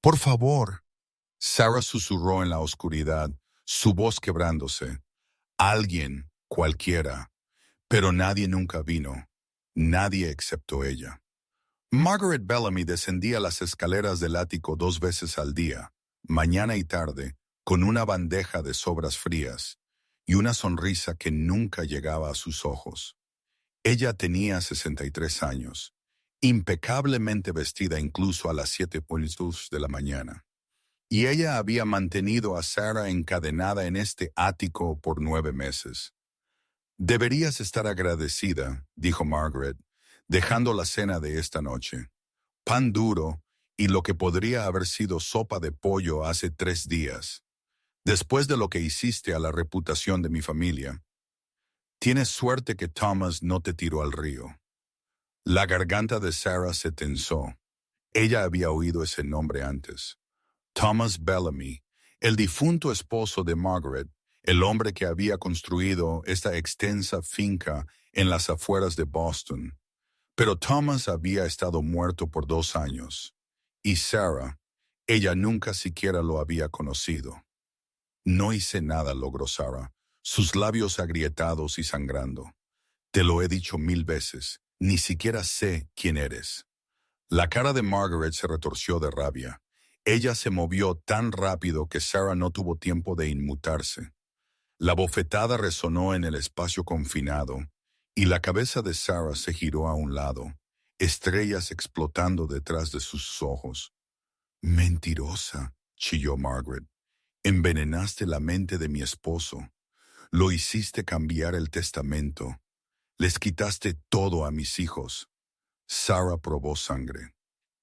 Por favor. Sarah susurró en la oscuridad, su voz quebrándose. Alguien, cualquiera. Pero nadie nunca vino. Nadie excepto ella. Margaret Bellamy descendía las escaleras del ático 2 veces al día, mañana y tarde, con una bandeja de sobras frías y una sonrisa que nunca llegaba a sus ojos. Ella tenía 63 años, impecablemente vestida incluso a las 7:00 de la mañana. Y ella había mantenido a Sarah encadenada en este ático por 9 meses. Deberías estar agradecida, dijo Margaret, dejando la cena de esta noche. Pan duro y lo que podría haber sido sopa de pollo hace 3 días. Después de lo que hiciste a la reputación de mi familia. Tienes suerte que Thomas no te tiró al río. La garganta de Sarah se tensó. Ella había oído ese nombre antes. Thomas Bellamy, el difunto esposo de Margaret, el hombre que había construido esta extensa finca en las afueras de Boston. Pero Thomas había estado muerto por 2 años. Y Sarah, ella nunca siquiera lo había conocido. No hice nada, logró Sarah, sus labios agrietados y sangrando. Te lo he dicho 1000 veces, ni siquiera sé quién eres. La cara de Margaret se retorció de rabia. Ella se movió tan rápido que Sarah no tuvo tiempo de inmutarse. La bofetada resonó en el espacio confinado, y la cabeza de Sarah se giró a un lado, estrellas explotando detrás de sus ojos. Mentirosa, chilló Margaret. Envenenaste la mente de mi esposo. Lo hiciste cambiar el testamento. Les quitaste todo a mis hijos. Sarah probó sangre.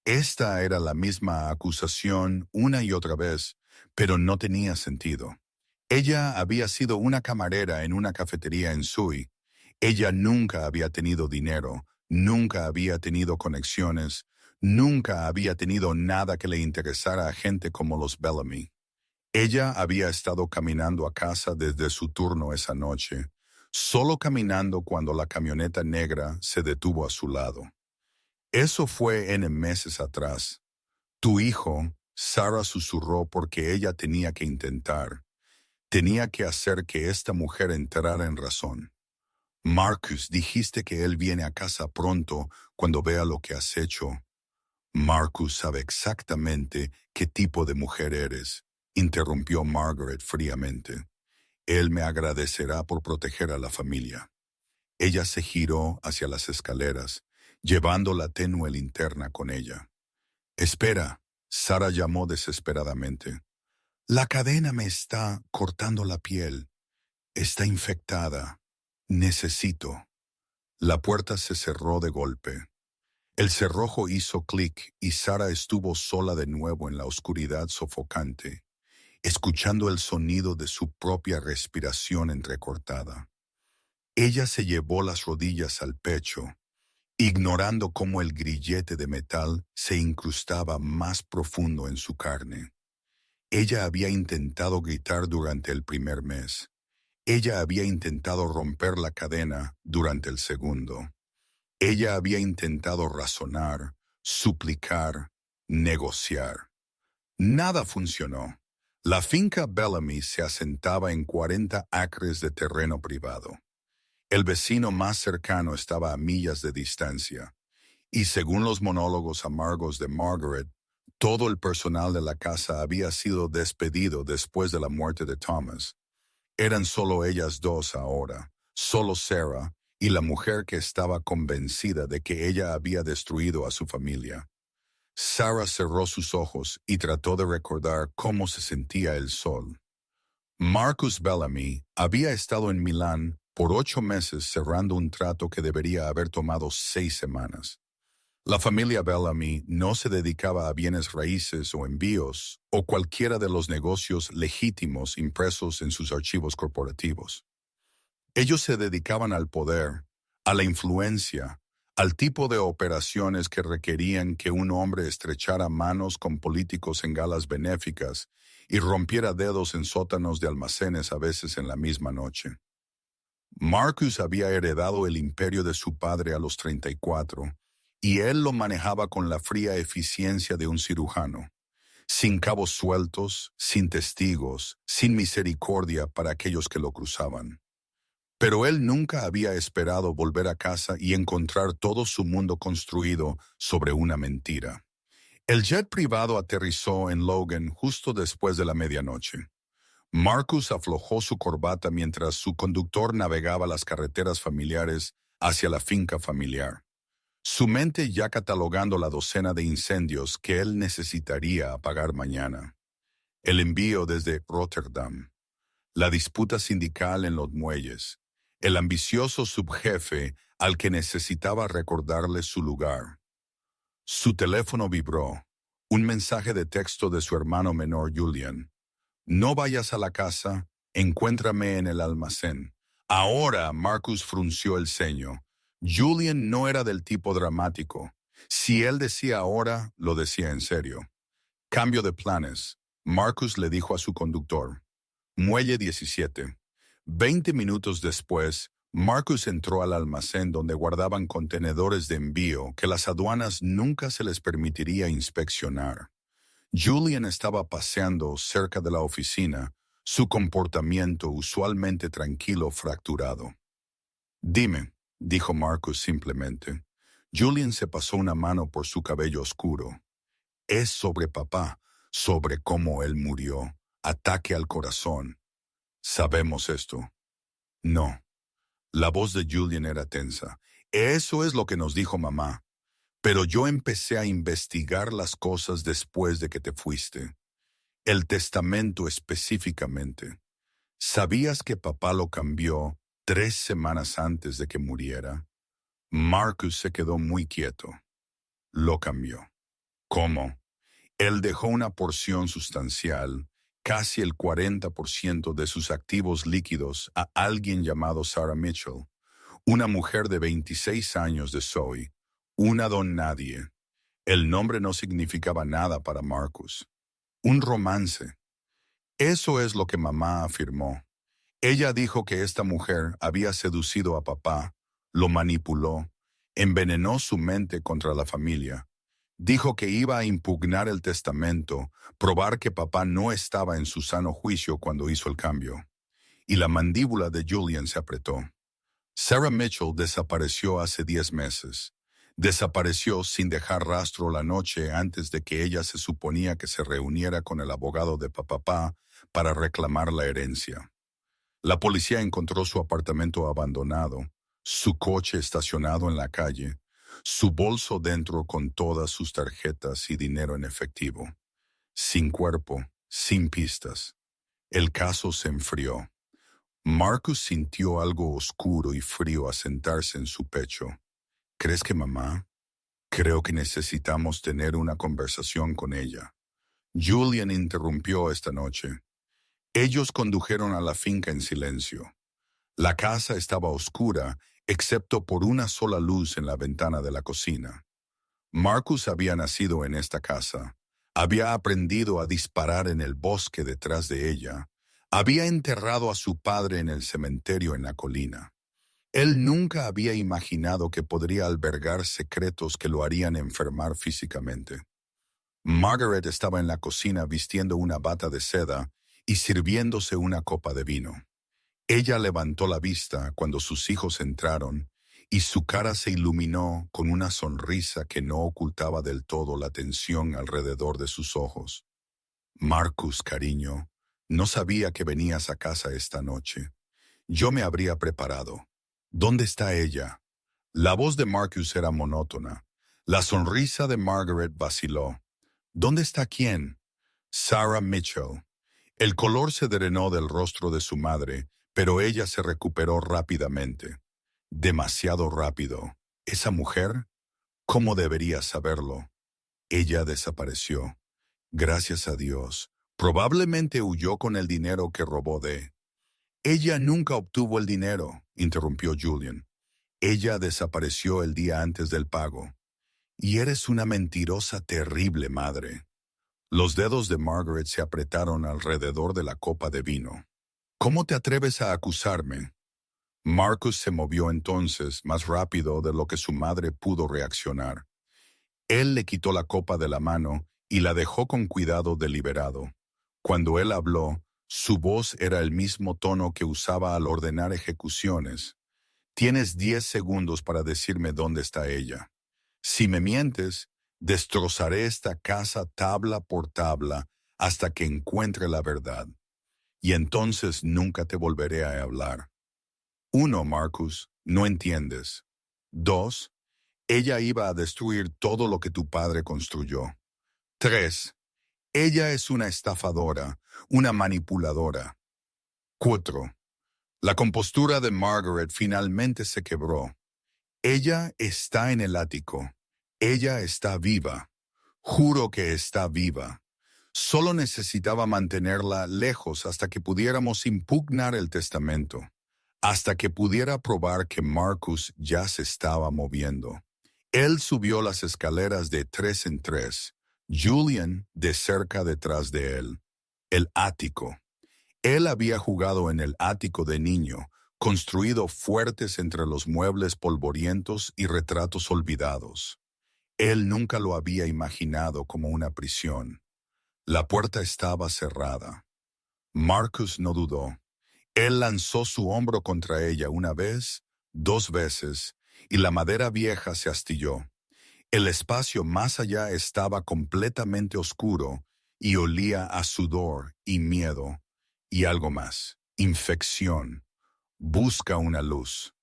Esta era la misma acusación una y otra vez, pero no tenía sentido. Ella había sido una camarera en una cafetería en Surrey. Ella nunca había tenido dinero, nunca había tenido conexiones, nunca había tenido nada que le interesara a gente como los Bellamy. Ella había estado caminando a casa desde su turno esa noche, solo caminando cuando la camioneta negra se detuvo a su lado. Eso fue N meses atrás. Tu hijo, Sarah susurró porque ella tenía que intentar. Tenía que hacer que esta mujer entrara en razón. Marcus, dijiste que él viene a casa pronto cuando vea lo que has hecho. Marcus sabe exactamente qué tipo de mujer eres, interrumpió Margaret fríamente. Él me agradecerá por proteger a la familia. Ella se giró hacia las escaleras, llevando la tenue linterna con ella. Espera, Sarah llamó desesperadamente. La cadena me está cortando la piel. Está infectada. Necesito. La puerta se cerró de golpe. El cerrojo hizo clic y Sarah estuvo sola de nuevo en la oscuridad sofocante, escuchando el sonido de su propia respiración entrecortada. Ella se llevó las rodillas al pecho, ignorando cómo el grillete de metal se incrustaba más profundo en su carne. Ella había intentado gritar durante el primer mes. Ella había intentado romper la cadena durante el segundo. Ella había intentado razonar, suplicar, negociar. Nada funcionó. La finca Bellamy se asentaba en 40 acres de terreno privado. El vecino más cercano estaba a millas de distancia, y según los monólogos amargos de Margaret, todo el personal de la casa había sido despedido después de la muerte de Thomas. Eran solo ellas dos ahora, solo Sarah y la mujer que estaba convencida de que ella había destruido a su familia. Sarah cerró sus ojos y trató de recordar cómo se sentía el sol. Marcus Bellamy había estado en Milán por 8 meses cerrando un trato que debería haber tomado 6 semanas. La familia Bellamy no se dedicaba a bienes raíces o envíos o cualquiera de los negocios legítimos impresos en sus archivos corporativos. Ellos se dedicaban al poder, a la influencia, al tipo de operaciones que requerían que un hombre estrechara manos con políticos en galas benéficas y rompiera dedos en sótanos de almacenes a veces en la misma noche. Marcus había heredado el imperio de su padre a los 34, y él lo manejaba con la fría eficiencia de un cirujano. sin cabos sueltos, sin testigos, sin misericordia para aquellos que lo cruzaban. Pero él nunca había esperado volver a casa y encontrar todo su mundo construido sobre una mentira. El jet privado aterrizó en Logan justo después de la medianoche. Marcus aflojó su corbata mientras su conductor navegaba las carreteras familiares hacia la finca familiar, su mente ya catalogando la docena de incendios que él necesitaría apagar mañana. El envío desde Rotterdam, la disputa sindical en los muelles, el ambicioso subjefe al que necesitaba recordarle su lugar. Su teléfono vibró, un mensaje de texto de su hermano menor Julian. No vayas a la casa, encuéntrame en el almacén. Ahora Marcus frunció el ceño. Julian no era del tipo dramático. Si él decía ahora, lo decía en serio. Cambio de planes. Marcus le dijo a su conductor. Muelle 17. 20 minutos después, Marcus entró al almacén donde guardaban contenedores de envío que las aduanas nunca se les permitiría inspeccionar. Julian estaba paseando cerca de la oficina, su comportamiento usualmente tranquilo fracturado. Dime, dijo Marcus simplemente. Julian se pasó una mano por su cabello oscuro. Es sobre papá, sobre cómo él murió, ataque al corazón. ¿Sabemos esto? No. La voz de Julian era tensa. Eso es lo que nos dijo mamá. Pero yo empecé a investigar las cosas después de que te fuiste. El testamento específicamente. ¿Sabías que papá lo cambió 3 semanas antes de que muriera? Marcus se quedó muy quieto. Lo cambió. ¿Cómo? Él dejó una porción sustancial, casi el 40% de sus activos líquidos, a alguien llamado Sarah Mitchell, una mujer de 26 años de Zoe, una don nadie. El nombre no significaba nada para Marcus. Un romance. Eso es lo que mamá afirmó. Ella dijo que esta mujer había seducido a papá, lo manipuló, envenenó su mente contra la familia. Dijo que iba a impugnar el testamento, probar que papá no estaba en su sano juicio cuando hizo el cambio. Y la mandíbula de Julian se apretó. Sarah Mitchell desapareció hace 10 meses. Desapareció sin dejar rastro la noche antes de que ella se suponía que se reuniera con el abogado de papá para reclamar la herencia. La policía encontró su apartamento abandonado, su coche estacionado en la calle, su bolso dentro con todas sus tarjetas y dinero en efectivo. Sin cuerpo, sin pistas. El caso se enfrió. Marcus sintió algo oscuro y frío asentarse en su pecho. ¿Crees que mamá? Creo que necesitamos tener una conversación con ella. Julian interrumpió esta noche. Ellos condujeron a la finca en silencio. La casa estaba oscura, excepto por una sola luz en la ventana de la cocina. Marcus había nacido en esta casa. Había aprendido a disparar en el bosque detrás de ella. Había enterrado a su padre en el cementerio en la colina. Él nunca había imaginado que podría albergar secretos que lo harían enfermar físicamente. Margaret estaba en la cocina vistiendo una bata de seda y sirviéndose una copa de vino. Ella levantó la vista cuando sus hijos entraron y su cara se iluminó con una sonrisa que no ocultaba del todo la tensión alrededor de sus ojos. Marcus, cariño, no sabía que venías a casa esta noche. Yo me habría preparado. ¿Dónde está ella? La voz de Marcus era monótona. La sonrisa de Margaret vaciló. ¿Dónde está quién? Sarah Mitchell. El color se drenó del rostro de su madre, pero ella se recuperó rápidamente. Demasiado rápido. ¿Esa mujer? ¿Cómo debería saberlo? Ella desapareció. Gracias a Dios. Probablemente huyó con el dinero que robó de... Ella nunca obtuvo el dinero, interrumpió Julian. Ella desapareció el día antes del pago. Y eres una mentirosa terrible, madre. Los dedos de Margaret se apretaron alrededor de la copa de vino. ¿Cómo te atreves a acusarme? Marcus se movió entonces más rápido de lo que su madre pudo reaccionar. Él le quitó la copa de la mano y la dejó con cuidado deliberado. Cuando él habló, su voz era el mismo tono que usaba al ordenar ejecuciones. Tienes 10 segundos para decirme dónde está ella. Si me mientes, destrozaré esta casa tabla por tabla hasta que encuentre la verdad. Y entonces nunca te volveré a hablar. 1, Marcus, no entiendes. 2, ella iba a destruir todo lo que tu padre construyó. 3, ella es una estafadora, una manipuladora. 4, la compostura de Margaret finalmente se quebró. Ella está en el ático. Ella está viva. Juro que está viva. Solo necesitaba mantenerla lejos hasta que pudiéramos impugnar el testamento, hasta que pudiera probar que Marcus ya se estaba moviendo. Él subió las escaleras de 3 en 3, Julian de cerca detrás de él. El ático. Él había jugado en el ático de niño, construido fuertes entre los muebles polvorientos y retratos olvidados. Él nunca lo había imaginado como una prisión. La puerta estaba cerrada. Marcus no dudó. Él lanzó su hombro contra ella una vez, 2 veces, y la madera vieja se astilló. El espacio más allá estaba completamente oscuro y olía a sudor y miedo y algo más, infección. Busca una luz.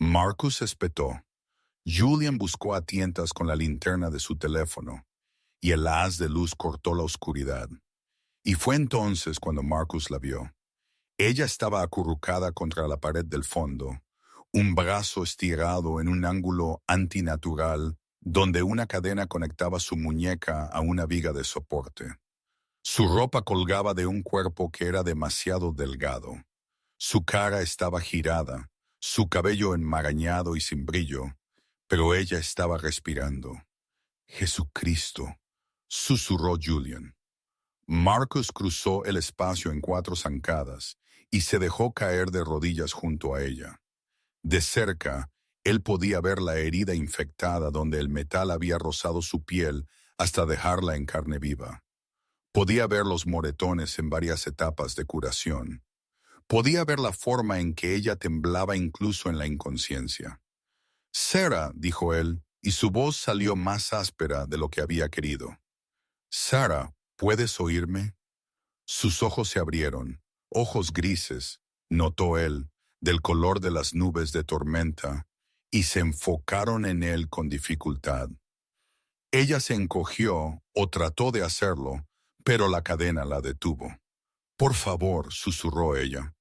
Marcus espetó. Julian buscó a tientas con la linterna de su teléfono, y el haz de luz cortó la oscuridad. Y fue entonces cuando Marcus la vio. Ella estaba acurrucada contra la pared del fondo, un brazo estirado en un ángulo antinatural donde una cadena conectaba su muñeca a una viga de soporte. Su ropa colgaba de un cuerpo que era demasiado delgado. Su cara estaba girada, su cabello enmarañado y sin brillo, pero ella estaba respirando. Jesucristo, susurró Julian. Marcus cruzó el espacio en 4 zancadas y se dejó caer de rodillas junto a ella. De cerca, él podía ver la herida infectada donde el metal había rozado su piel hasta dejarla en carne viva. Podía ver los moretones en varias etapas de curación. Podía ver la forma en que ella temblaba incluso en la inconsciencia. Sarah, dijo él, y su voz salió más áspera de lo que había querido. Sarah, ¿puedes oírme? Sus ojos se abrieron, ojos grises, notó él, del color de las nubes de tormenta, y se enfocaron en él con dificultad. Ella se encogió o trató de hacerlo, pero la cadena la detuvo. Por favor, susurró ella.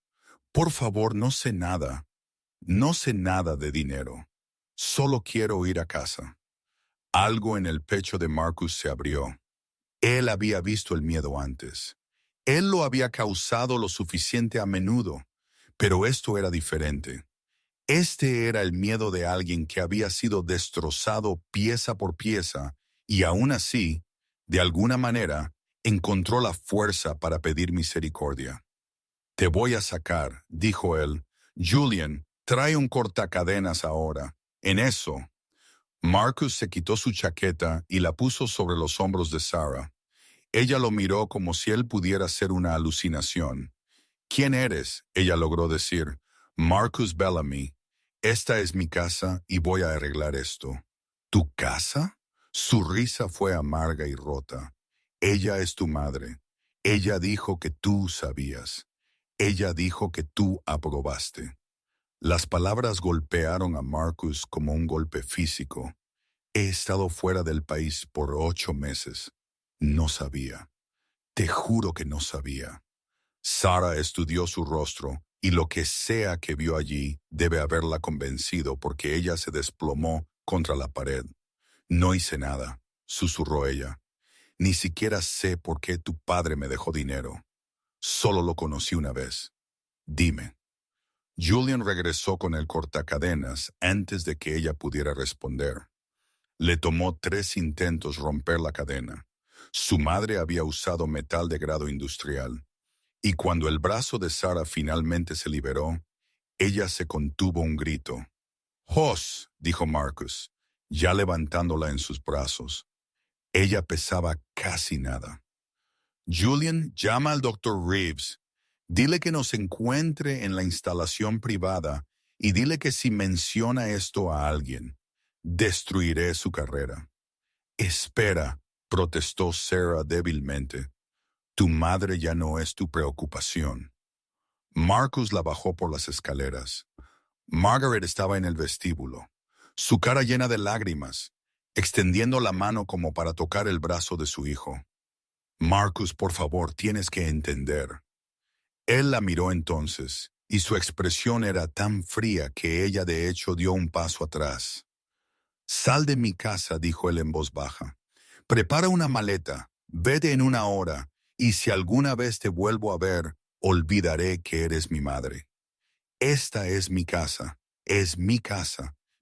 Por favor, no sé nada. No sé nada de dinero. Solo quiero ir a casa. Algo en el pecho de Marcus se abrió. Él había visto el miedo antes. Él lo había causado lo suficiente a menudo, pero esto era diferente. Este era el miedo de alguien que había sido destrozado pieza por pieza y aún así, de alguna manera, encontró la fuerza para pedir misericordia. Te voy a sacar, dijo él. Julian, trae un cortacadenas ahora. En eso. Marcus se quitó su chaqueta y la puso sobre los hombros de Sarah. Ella lo miró como si él pudiera ser una alucinación. ¿Quién eres?, ella logró decir. Marcus Bellamy. Esta es mi casa y voy a arreglar esto. ¿Tu casa? Su risa fue amarga y rota. Ella es tu madre. Ella dijo que tú sabías. Ella dijo que tú aprobaste. Las palabras golpearon a Marcus como un golpe físico. He estado fuera del país por 8 meses. No sabía. Te juro que no sabía. Sarah estudió su rostro, y lo que sea que vio allí debe haberla convencido porque ella se desplomó contra la pared. No hice nada, susurró ella. Ni siquiera sé por qué tu padre me dejó dinero. Solo lo conocí una vez. Dime. Julian regresó con el cortacadenas antes de que ella pudiera responder. Le tomó 3 intentos romper la cadena. Su madre había usado metal de grado industrial. Y cuando el brazo de Sarah finalmente se liberó, ella se contuvo un grito. «Jos», dijo Marcus, ya levantándola en sus brazos. Ella pesaba casi nada. Julian, llama al doctor Reeves. Dile que nos encuentre en la instalación privada y dile que si menciona esto a alguien, destruiré su carrera. Espera, protestó Sarah débilmente. Tu madre ya no es tu preocupación. Marcus la bajó por las escaleras. Margaret estaba en el vestíbulo, su cara llena de lágrimas, extendiendo la mano como para tocar el brazo de su hijo. Marcus, por favor, tienes que entender. Él la miró entonces, y su expresión era tan fría que ella de hecho dio un paso atrás. Sal de mi casa, dijo él en voz baja. Prepara una maleta, vete en una hora, y si alguna vez te vuelvo a ver, olvidaré que eres mi madre. Esta es mi casa,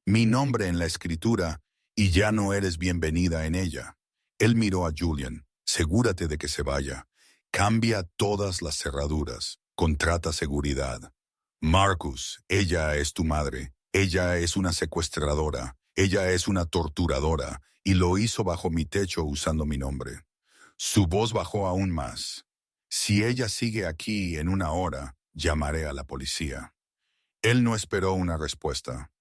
mi nombre en la escritura, y ya no eres bienvenida en ella. Él miró a Julian. Segúrate de que se vaya. Cambia todas las cerraduras. Contrata seguridad. Marcus, ella es tu madre. Ella es una secuestradora. Ella es una torturadora. Y lo hizo bajo mi techo usando mi nombre. Su voz bajó aún más. Si ella sigue aquí en una hora, llamaré a la policía. Él no esperó una respuesta.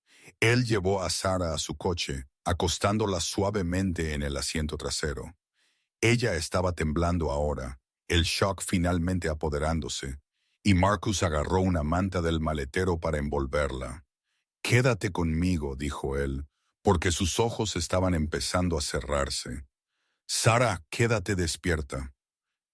Él llevó a Sarah a su coche, acostándola suavemente en el asiento trasero. Ella estaba temblando ahora, el shock finalmente apoderándose, y Marcus agarró una manta del maletero para envolverla. Quédate conmigo, dijo él, porque sus ojos estaban empezando a cerrarse. Sarah, quédate despierta.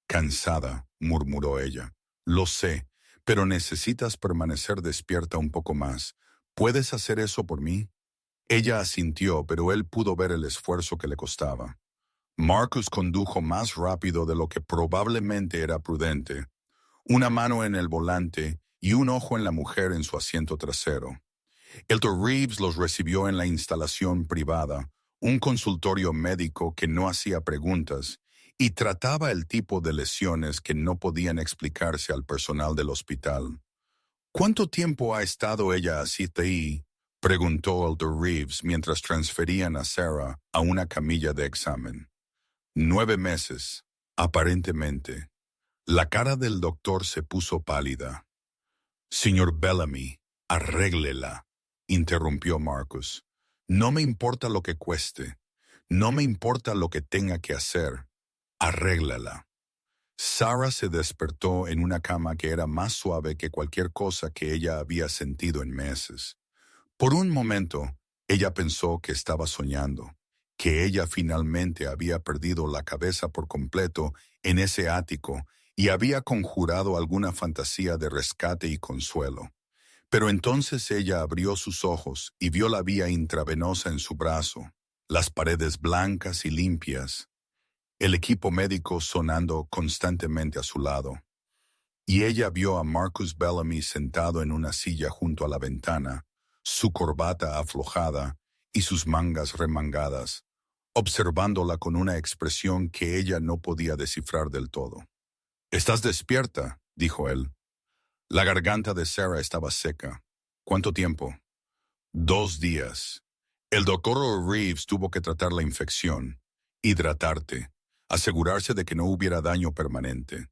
Cansada, murmuró ella. Lo sé, pero necesitas permanecer despierta un poco más. ¿Puedes hacer eso por mí? Ella asintió, pero él pudo ver el esfuerzo que le costaba. Marcus condujo más rápido de lo que probablemente era prudente, una mano en el volante y un ojo en la mujer en su asiento trasero. El Dr. Reeves los recibió en la instalación privada, un consultorio médico que no hacía preguntas y trataba el tipo de lesiones que no podían explicarse al personal del hospital. ¿Cuánto tiempo ha estado ella así ahí?, preguntó el Dr. Reeves mientras transferían a Sarah a una camilla de examen. 9 meses, aparentemente. La cara del doctor se puso pálida. Señor Bellamy, arréglela, interrumpió Marcus. No me importa lo que cueste. No me importa lo que tenga que hacer. Arréglala. Sarah se despertó en una cama que era más suave que cualquier cosa que ella había sentido en meses. Por un momento, ella pensó que estaba soñando, que ella finalmente había perdido la cabeza por completo en ese ático y había conjurado alguna fantasía de rescate y consuelo. Pero entonces ella abrió sus ojos y vio la vía intravenosa en su brazo, las paredes blancas y limpias, el equipo médico sonando constantemente a su lado. Y ella vio a Marcus Bellamy sentado en una silla junto a la ventana, su corbata aflojada y sus mangas remangadas, observándola con una expresión que ella no podía descifrar del todo. «¿Estás despierta?», dijo él. La garganta de Sarah estaba seca. «¿Cuánto tiempo?». «2 días. El doctor Reeves tuvo que tratar la infección, hidratarte, asegurarse de que no hubiera daño permanente».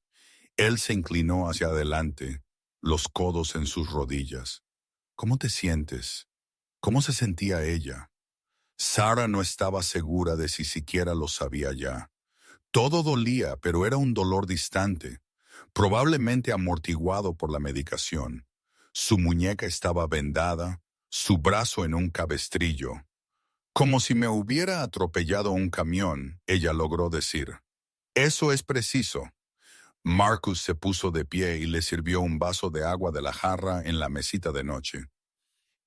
Él se inclinó hacia adelante, los codos en sus rodillas. «¿Cómo te sientes?». ¿Cómo se sentía ella? Sarah no estaba segura de si siquiera lo sabía ya. Todo dolía, pero era un dolor distante, probablemente amortiguado por la medicación. Su muñeca estaba vendada, su brazo en un cabestrillo. «Como si me hubiera atropellado un camión», ella logró decir. «Eso es preciso». Marcus se puso de pie y le sirvió un vaso de agua de la jarra en la mesita de noche.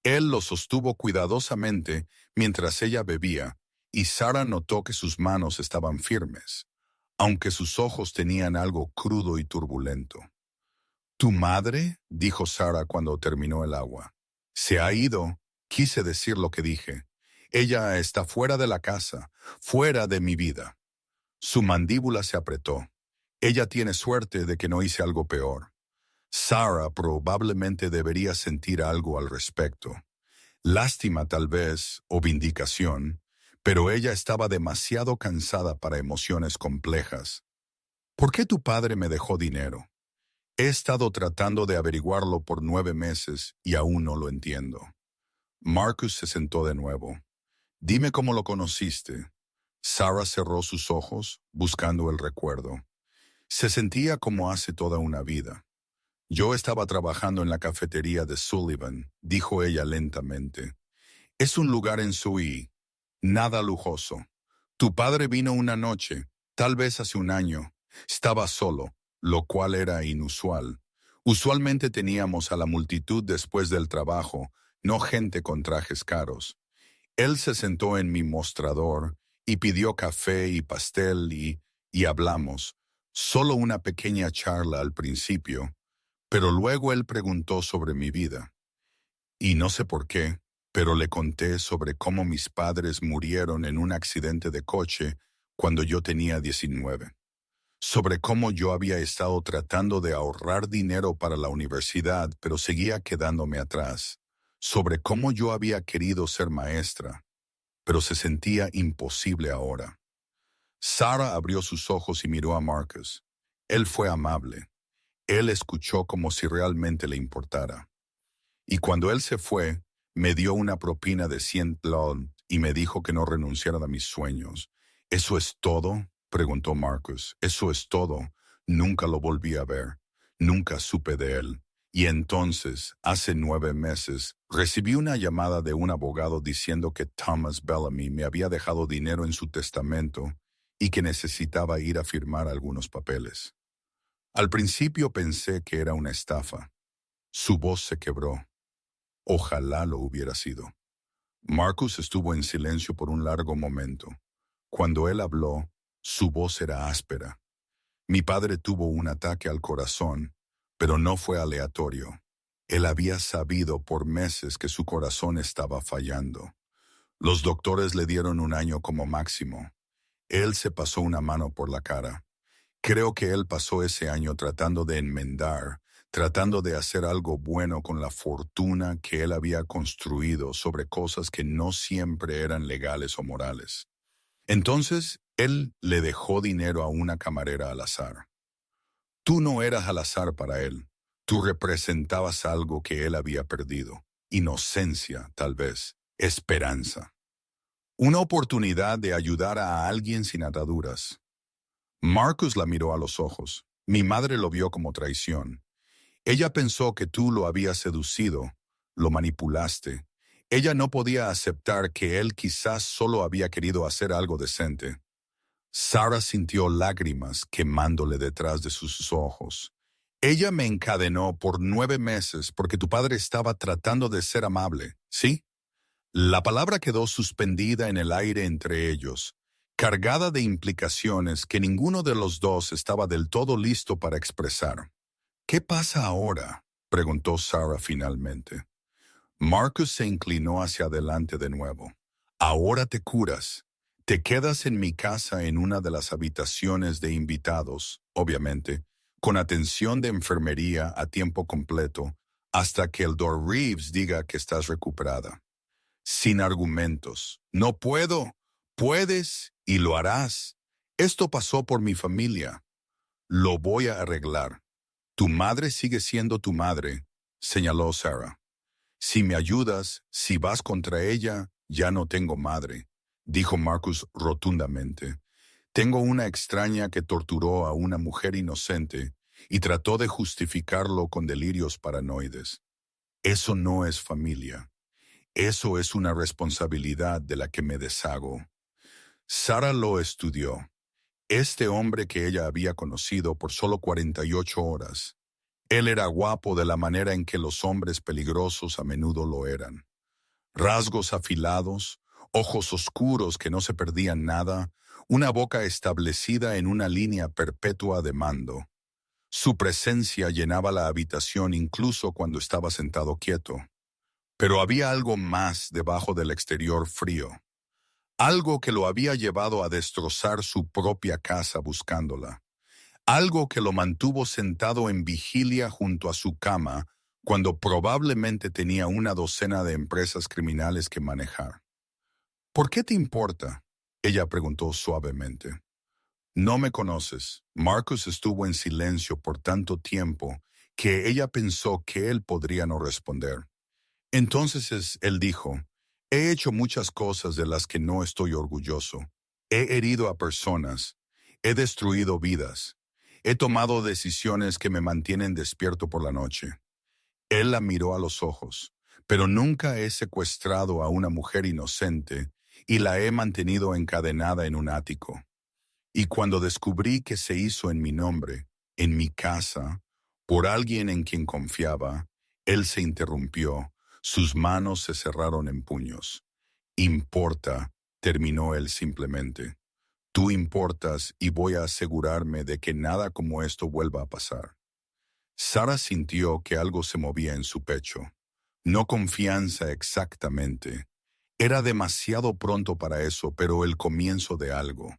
Él lo sostuvo cuidadosamente mientras ella bebía, y Sarah notó que sus manos estaban firmes, aunque sus ojos tenían algo crudo y turbulento. «¿Tu madre?», dijo Sarah cuando terminó el agua. «Se ha ido», quise decir lo que dije. «Ella está fuera de la casa, fuera de mi vida». Su mandíbula se apretó. «Ella tiene suerte de que no hice algo peor». Sarah probablemente debería sentir algo al respecto. Lástima tal vez, o vindicación, pero ella estaba demasiado cansada para emociones complejas. ¿Por qué tu padre me dejó dinero? He estado tratando de averiguarlo por 9 meses y aún no lo entiendo. Marcus se sentó de nuevo. Dime cómo lo conociste. Sarah cerró sus ojos, buscando el recuerdo. Se sentía como hace toda una vida. Yo estaba trabajando en la cafetería de Sullivan, dijo ella lentamente. Es un lugar en Sui, nada lujoso. Tu padre vino una noche, tal vez hace un año. Estaba solo, lo cual era inusual. Usualmente teníamos a la multitud después del trabajo, no gente con trajes caros. Él se sentó en mi mostrador y pidió café y pastel y hablamos. Solo una pequeña charla al principio, pero luego él preguntó sobre mi vida. Y no sé por qué, pero le conté sobre cómo mis padres murieron en un accidente de coche cuando yo tenía 19. Sobre cómo yo había estado tratando de ahorrar dinero para la universidad, pero seguía quedándome atrás. Sobre cómo yo había querido ser maestra, pero se sentía imposible ahora. Sarah abrió sus ojos y miró a Marcus. Él fue amable. Él escuchó como si realmente le importara. Y cuando él se fue, me dio una propina de $100 y me dijo que no renunciara a mis sueños. ¿Eso es todo?, preguntó Marcus. ¿Eso es todo? Nunca lo volví a ver. Nunca supe de él. Y entonces, hace 9 meses, recibí una llamada de un abogado diciendo que Thomas Bellamy me había dejado dinero en su testamento y que necesitaba ir a firmar algunos papeles. Al principio pensé que era una estafa. Su voz se quebró. Ojalá lo hubiera sido. Marcus estuvo en silencio por un largo momento. Cuando él habló, su voz era áspera. Mi padre tuvo un ataque al corazón, pero no fue aleatorio. Él había sabido por meses que su corazón estaba fallando. Los doctores le dieron un año como máximo. Él se pasó una mano por la cara. Creo que él pasó ese año tratando de enmendar, tratando de hacer algo bueno con la fortuna que él había construido sobre cosas que no siempre eran legales o morales. Entonces, él le dejó dinero a una camarera al azar. Tú no eras al azar para él. Tú representabas algo que él había perdido. Inocencia, tal vez. Esperanza. Una oportunidad de ayudar a alguien sin ataduras. Marcus la miró a los ojos. Mi madre lo vio como traición. Ella pensó que tú lo habías seducido, lo manipulaste. Ella no podía aceptar que él quizás solo había querido hacer algo decente. Sarah sintió lágrimas quemándole detrás de sus ojos. Ella me encadenó por 9 meses porque tu padre estaba tratando de ser amable, ¿sí? La palabra quedó suspendida en el aire entre ellos, cargada de implicaciones que ninguno de los dos estaba del todo listo para expresar. ¿Qué pasa ahora?, preguntó Sarah finalmente. Marcus se inclinó hacia adelante de nuevo. Ahora te curas. Te quedas en mi casa en una de las habitaciones de invitados, obviamente, con atención de enfermería a tiempo completo, hasta que el Dr. Reeves diga que estás recuperada. Sin argumentos. No puedo. Puedes y lo harás. Esto pasó por mi familia. Lo voy a arreglar. Tu madre sigue siendo tu madre, señaló Sarah. Si me ayudas, si vas contra ella, ya no tengo madre, dijo Marcus rotundamente. Tengo una extraña que torturó a una mujer inocente y trató de justificarlo con delirios paranoides. Eso no es familia. Eso es una responsabilidad de la que me deshago. Sarah lo estudió. Este hombre que ella había conocido por solo 48 horas. Él era guapo de la manera en que los hombres peligrosos a menudo lo eran. Rasgos afilados, ojos oscuros que no se perdían nada, una boca establecida en una línea perpetua de mando. Su presencia llenaba la habitación incluso cuando estaba sentado quieto. Pero había algo más debajo del exterior frío. Algo que lo había llevado a destrozar su propia casa buscándola. Algo que lo mantuvo sentado en vigilia junto a su cama cuando probablemente tenía una docena de empresas criminales que manejar. ¿Por qué te importa? Ella preguntó suavemente. No me conoces. Marcus estuvo en silencio por tanto tiempo que ella pensó que él podría no responder. Él dijo, he hecho muchas cosas de las que no estoy orgulloso. He herido a personas. He destruido vidas. He tomado decisiones que me mantienen despierto por la noche. Él la miró a los ojos, pero nunca he secuestrado a una mujer inocente y la he mantenido encadenada en un ático. Y cuando descubrí que se hizo en mi nombre, en mi casa, por alguien en quien confiaba, él se interrumpió, sus manos se cerraron en puños. Importa, terminó él simplemente. Tú importas y voy a asegurarme de que nada como esto vuelva a pasar. Sara sintió que algo se movía en su pecho. No confianza exactamente. Era demasiado pronto para eso, pero el comienzo de algo.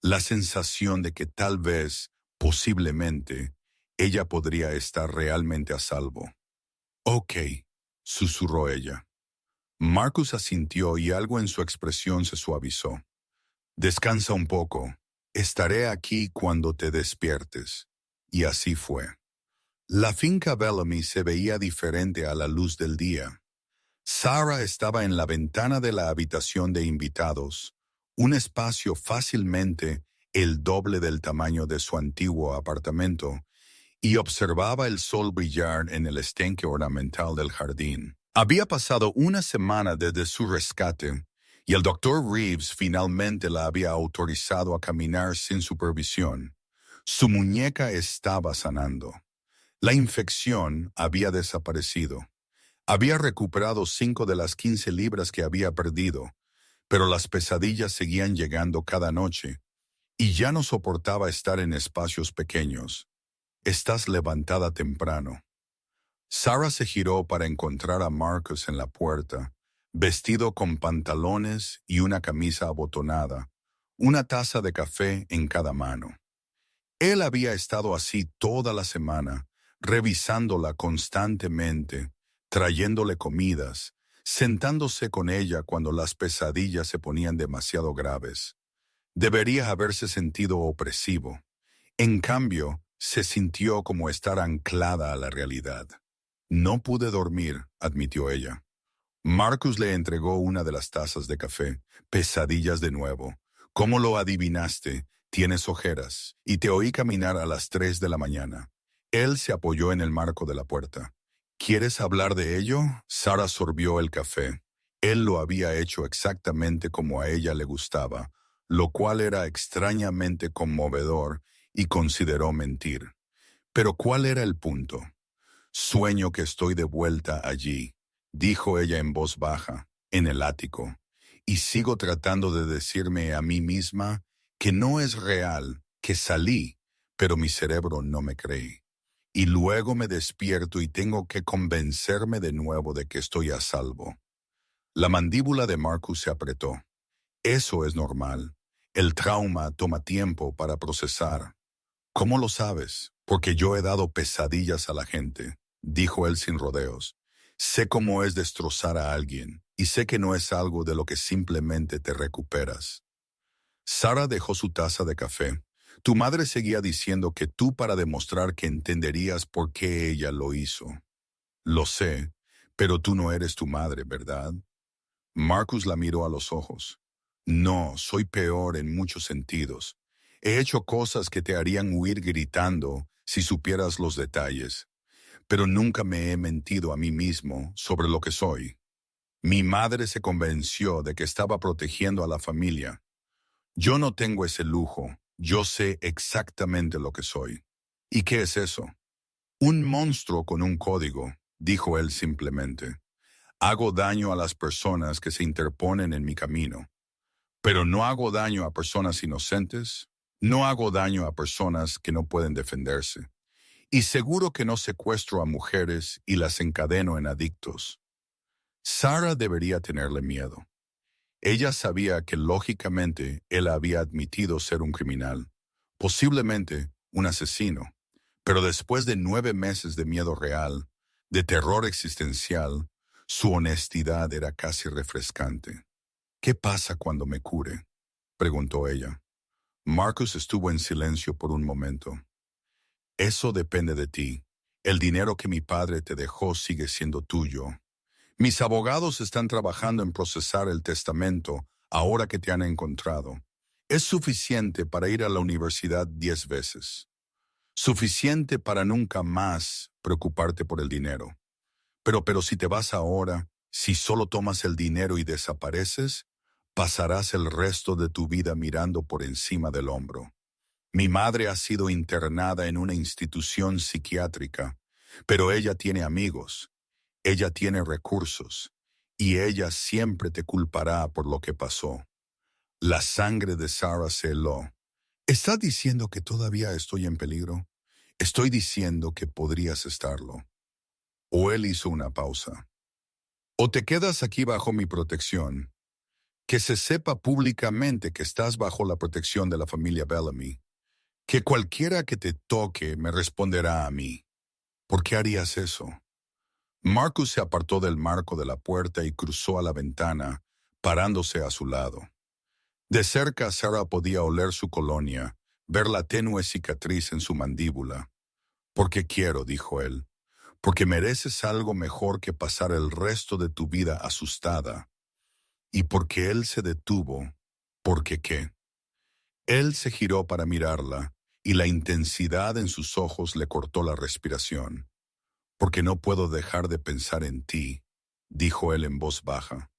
La sensación de que tal vez, posiblemente, ella podría estar realmente a salvo. Ok, susurró ella. Marcus asintió y algo en su expresión se suavizó. Descansa un poco. Estaré aquí cuando te despiertes. Y así fue. La finca Bellamy se veía diferente a la luz del día. Sarah estaba en la ventana de la habitación de invitados, un espacio fácilmente el doble del tamaño de su antiguo apartamento, y observaba el sol brillar en el estanque ornamental del jardín. Había pasado una semana desde su rescate, y el doctor Reeves finalmente la había autorizado a caminar sin supervisión. Su muñeca estaba sanando. La infección había desaparecido. Había recuperado 5 de las 15 libras que había perdido, pero las pesadillas seguían llegando cada noche, y ya no soportaba estar en espacios pequeños. Estás levantada temprano. Sarah se giró para encontrar a Marcus en la puerta, vestido con pantalones y una camisa abotonada, una taza de café en cada mano. Él había estado así toda la semana, revisándola constantemente, trayéndole comidas, sentándose con ella cuando las pesadillas se ponían demasiado graves. Debería haberse sentido opresivo. En cambio, se sintió como estar anclada a la realidad. No pude dormir, admitió ella. Marcus le entregó una de las tazas de café. Pesadillas de nuevo. ¿Cómo lo adivinaste? Tienes ojeras. Y te oí caminar a las 3 de la mañana. Él se apoyó en el marco de la puerta. ¿Quieres hablar de ello? Sara sorbió el café. Él lo había hecho exactamente como a ella le gustaba, lo cual era extrañamente conmovedor y consideró mentir. Pero ¿cuál era el punto? Sueño que estoy de vuelta allí, dijo ella en voz baja, en el ático, y sigo tratando de decirme a mí misma que no es real, que salí, pero mi cerebro no me cree. Y luego me despierto y tengo que convencerme de nuevo de que estoy a salvo. La mandíbula de Marcus se apretó. Eso es normal. El trauma toma tiempo para procesar. ¿Cómo lo sabes? Porque yo he dado pesadillas a la gente, dijo él sin rodeos. Sé cómo es destrozar a alguien, y sé que no es algo de lo que simplemente te recuperas. Sara dejó su taza de café. Tu madre seguía diciendo que tú para demostrar que entenderías por qué ella lo hizo. Lo sé, pero tú no eres tu madre, ¿verdad? Marcus la miró a los ojos. No, soy peor en muchos sentidos. He hecho cosas que te harían huir gritando si supieras los detalles, pero nunca me he mentido a mí mismo sobre lo que soy. Mi madre se convenció de que estaba protegiendo a la familia. Yo no tengo ese lujo, yo sé exactamente lo que soy. ¿Y qué es eso? Un monstruo con un código, dijo él simplemente. Hago daño a las personas que se interponen en mi camino. Pero no hago daño a personas inocentes, no hago daño a personas que no pueden defenderse. Y seguro que no secuestro a mujeres y las encadeno en adictos. Sarah debería tenerle miedo. Ella sabía que lógicamente él había admitido ser un criminal, posiblemente un asesino, pero después de 9 meses de miedo real, de terror existencial, su honestidad era casi refrescante. ¿Qué pasa cuando me cure?, preguntó ella. Marcus estuvo en silencio por un momento. Eso depende de ti. El dinero que mi padre te dejó sigue siendo tuyo. Mis abogados están trabajando en procesar el testamento ahora que te han encontrado. Es suficiente para ir a la universidad 10 veces. Suficiente para nunca más preocuparte por el dinero. Pero si te vas ahora, si solo tomas el dinero y desapareces, pasarás el resto de tu vida mirando por encima del hombro. Mi madre ha sido internada en una institución psiquiátrica, pero ella tiene amigos, ella tiene recursos, y ella siempre te culpará por lo que pasó. La sangre de Sarah se heló. ¿Estás diciendo que todavía estoy en peligro? Estoy diciendo que podrías estarlo. O él hizo una pausa. O te quedas aquí bajo mi protección. Que se sepa públicamente que estás bajo la protección de la familia Bellamy. Que cualquiera que te toque me responderá a mí. ¿Por qué harías eso? Marcus se apartó del marco de la puerta y cruzó a la ventana, parándose a su lado. De cerca Sarah podía oler su colonia, ver la tenue cicatriz en su mandíbula. «Porque quiero», dijo él, «porque mereces algo mejor que pasar el resto de tu vida asustada». Y porque él se detuvo, ¿porque qué? Él se giró para mirarla, y la intensidad en sus ojos le cortó la respiración. «Porque no puedo dejar de pensar en ti», dijo él en voz baja,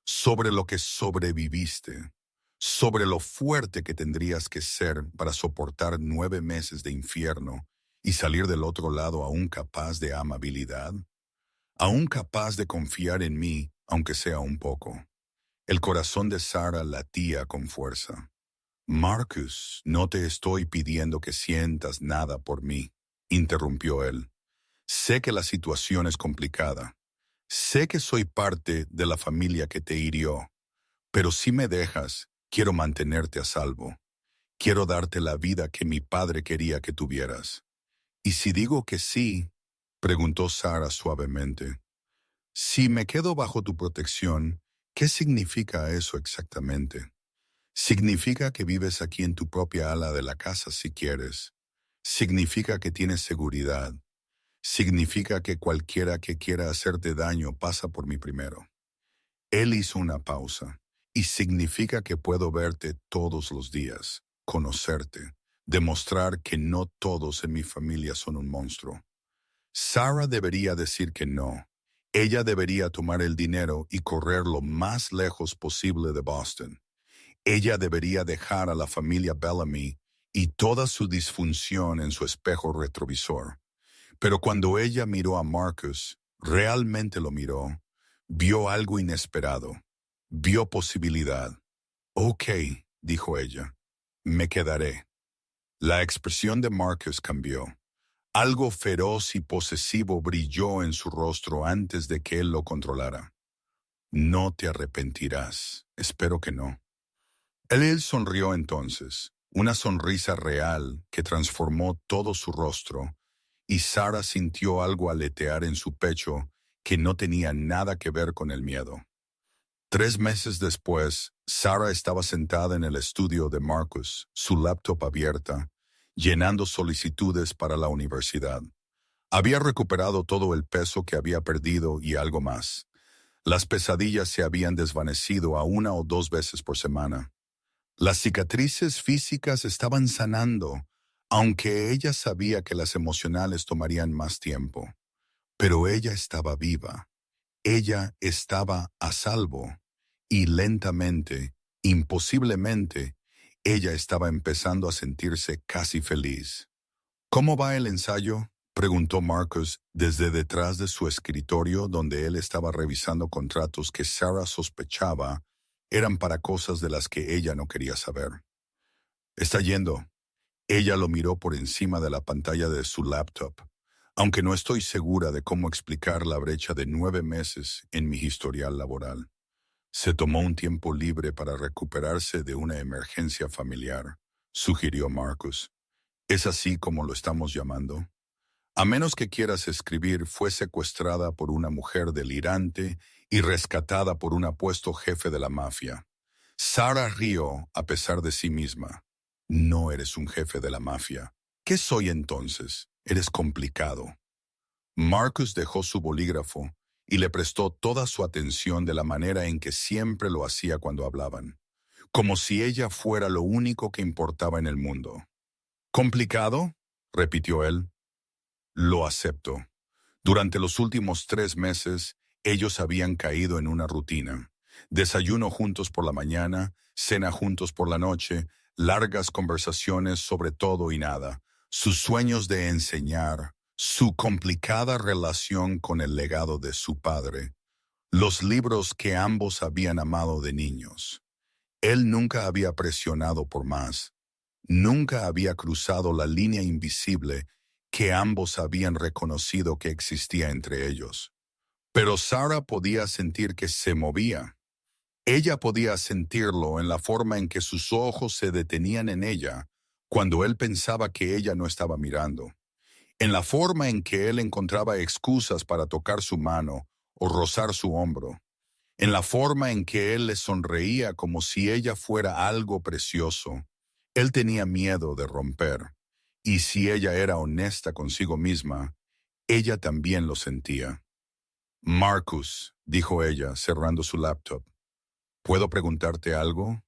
«sobre lo que sobreviviste, sobre lo fuerte que tendrías que ser para soportar 9 meses de infierno y salir del otro lado aún capaz de amabilidad, aún capaz de confiar en mí, aunque sea un poco». El corazón de Sarah latía con fuerza. «Marcus, no te estoy pidiendo que sientas nada por mí», interrumpió él. «Sé que la situación es complicada. Sé que soy parte de la familia que te hirió. Pero si me dejas, quiero mantenerte a salvo. Quiero darte la vida que mi padre quería que tuvieras». «¿Y si digo que sí?», preguntó Sarah suavemente. «Si me quedo bajo tu protección, ¿qué significa eso exactamente?» «Significa que vives aquí en tu propia ala de la casa si quieres. Significa que tienes seguridad. Significa que cualquiera que quiera hacerte daño pasa por mí primero». Él hizo una pausa. «Y significa que puedo verte todos los días, conocerte, demostrar que no todos en mi familia son un monstruo». Sarah debería decir que no. Ella debería tomar el dinero y correr lo más lejos posible de Boston. Ella debería dejar a la familia Bellamy y toda su disfunción en su espejo retrovisor. Pero cuando ella miró a Marcus, realmente lo miró, vio algo inesperado, vio posibilidad. «Ok», dijo ella, «me quedaré». La expresión de Marcus cambió. Algo feroz y posesivo brilló en su rostro antes de que él lo controlara. «No te arrepentirás. Espero que no». Él sonrió entonces, una sonrisa real que transformó todo su rostro, y Sarah sintió algo aletear en su pecho que no tenía nada que ver con el miedo. 3 meses después, Sarah estaba sentada en el estudio de Marcus, su laptop abierta, llenando solicitudes para la universidad. Había recuperado todo el peso que había perdido y algo más. Las pesadillas se habían desvanecido a 1 o 2 veces por semana. Las cicatrices físicas estaban sanando, aunque ella sabía que las emocionales tomarían más tiempo. Pero ella estaba viva. Ella estaba a salvo. Y lentamente, imposiblemente, ella estaba empezando a sentirse casi feliz. «¿Cómo va el ensayo?», preguntó Marcus desde detrás de su escritorio donde él estaba revisando contratos que Sarah sospechaba eran para cosas de las que ella no quería saber. «Está yendo». Ella lo miró por encima de la pantalla de su laptop, aunque no estoy segura de cómo explicar la brecha de 9 meses en mi historial laboral. Se tomó un tiempo libre para recuperarse de una emergencia familiar, sugirió Marcus. ¿Es así como lo estamos llamando? A menos que quieras escribir, fue secuestrada por una mujer delirante y rescatada por un apuesto jefe de la mafia. Sarah rió a pesar de sí misma. No eres un jefe de la mafia. ¿Qué soy entonces? Eres complicado. Marcus dejó su bolígrafo y le prestó toda su atención de la manera en que siempre lo hacía cuando hablaban, como si ella fuera lo único que importaba en el mundo. ¿Complicado?, repitió él. Lo acepto. Durante los últimos 3 meses, ellos habían caído en una rutina. Desayuno juntos por la mañana, cena juntos por la noche, largas conversaciones sobre todo y nada, sus sueños de enseñar, su complicada relación con el legado de su padre, los libros que ambos habían amado de niños. Él nunca había presionado por más, nunca había cruzado la línea invisible que ambos habían reconocido que existía entre ellos. Pero Sarah podía sentir que se movía. Ella podía sentirlo en la forma en que sus ojos se detenían en ella cuando él pensaba que ella no estaba mirando, en la forma en que él encontraba excusas para tocar su mano o rozar su hombro, en la forma en que él le sonreía como si ella fuera algo precioso. Él tenía miedo de romper, y si ella era honesta consigo misma, ella también lo sentía. Marcus, dijo ella, cerrando su laptop, ¿puedo preguntarte algo?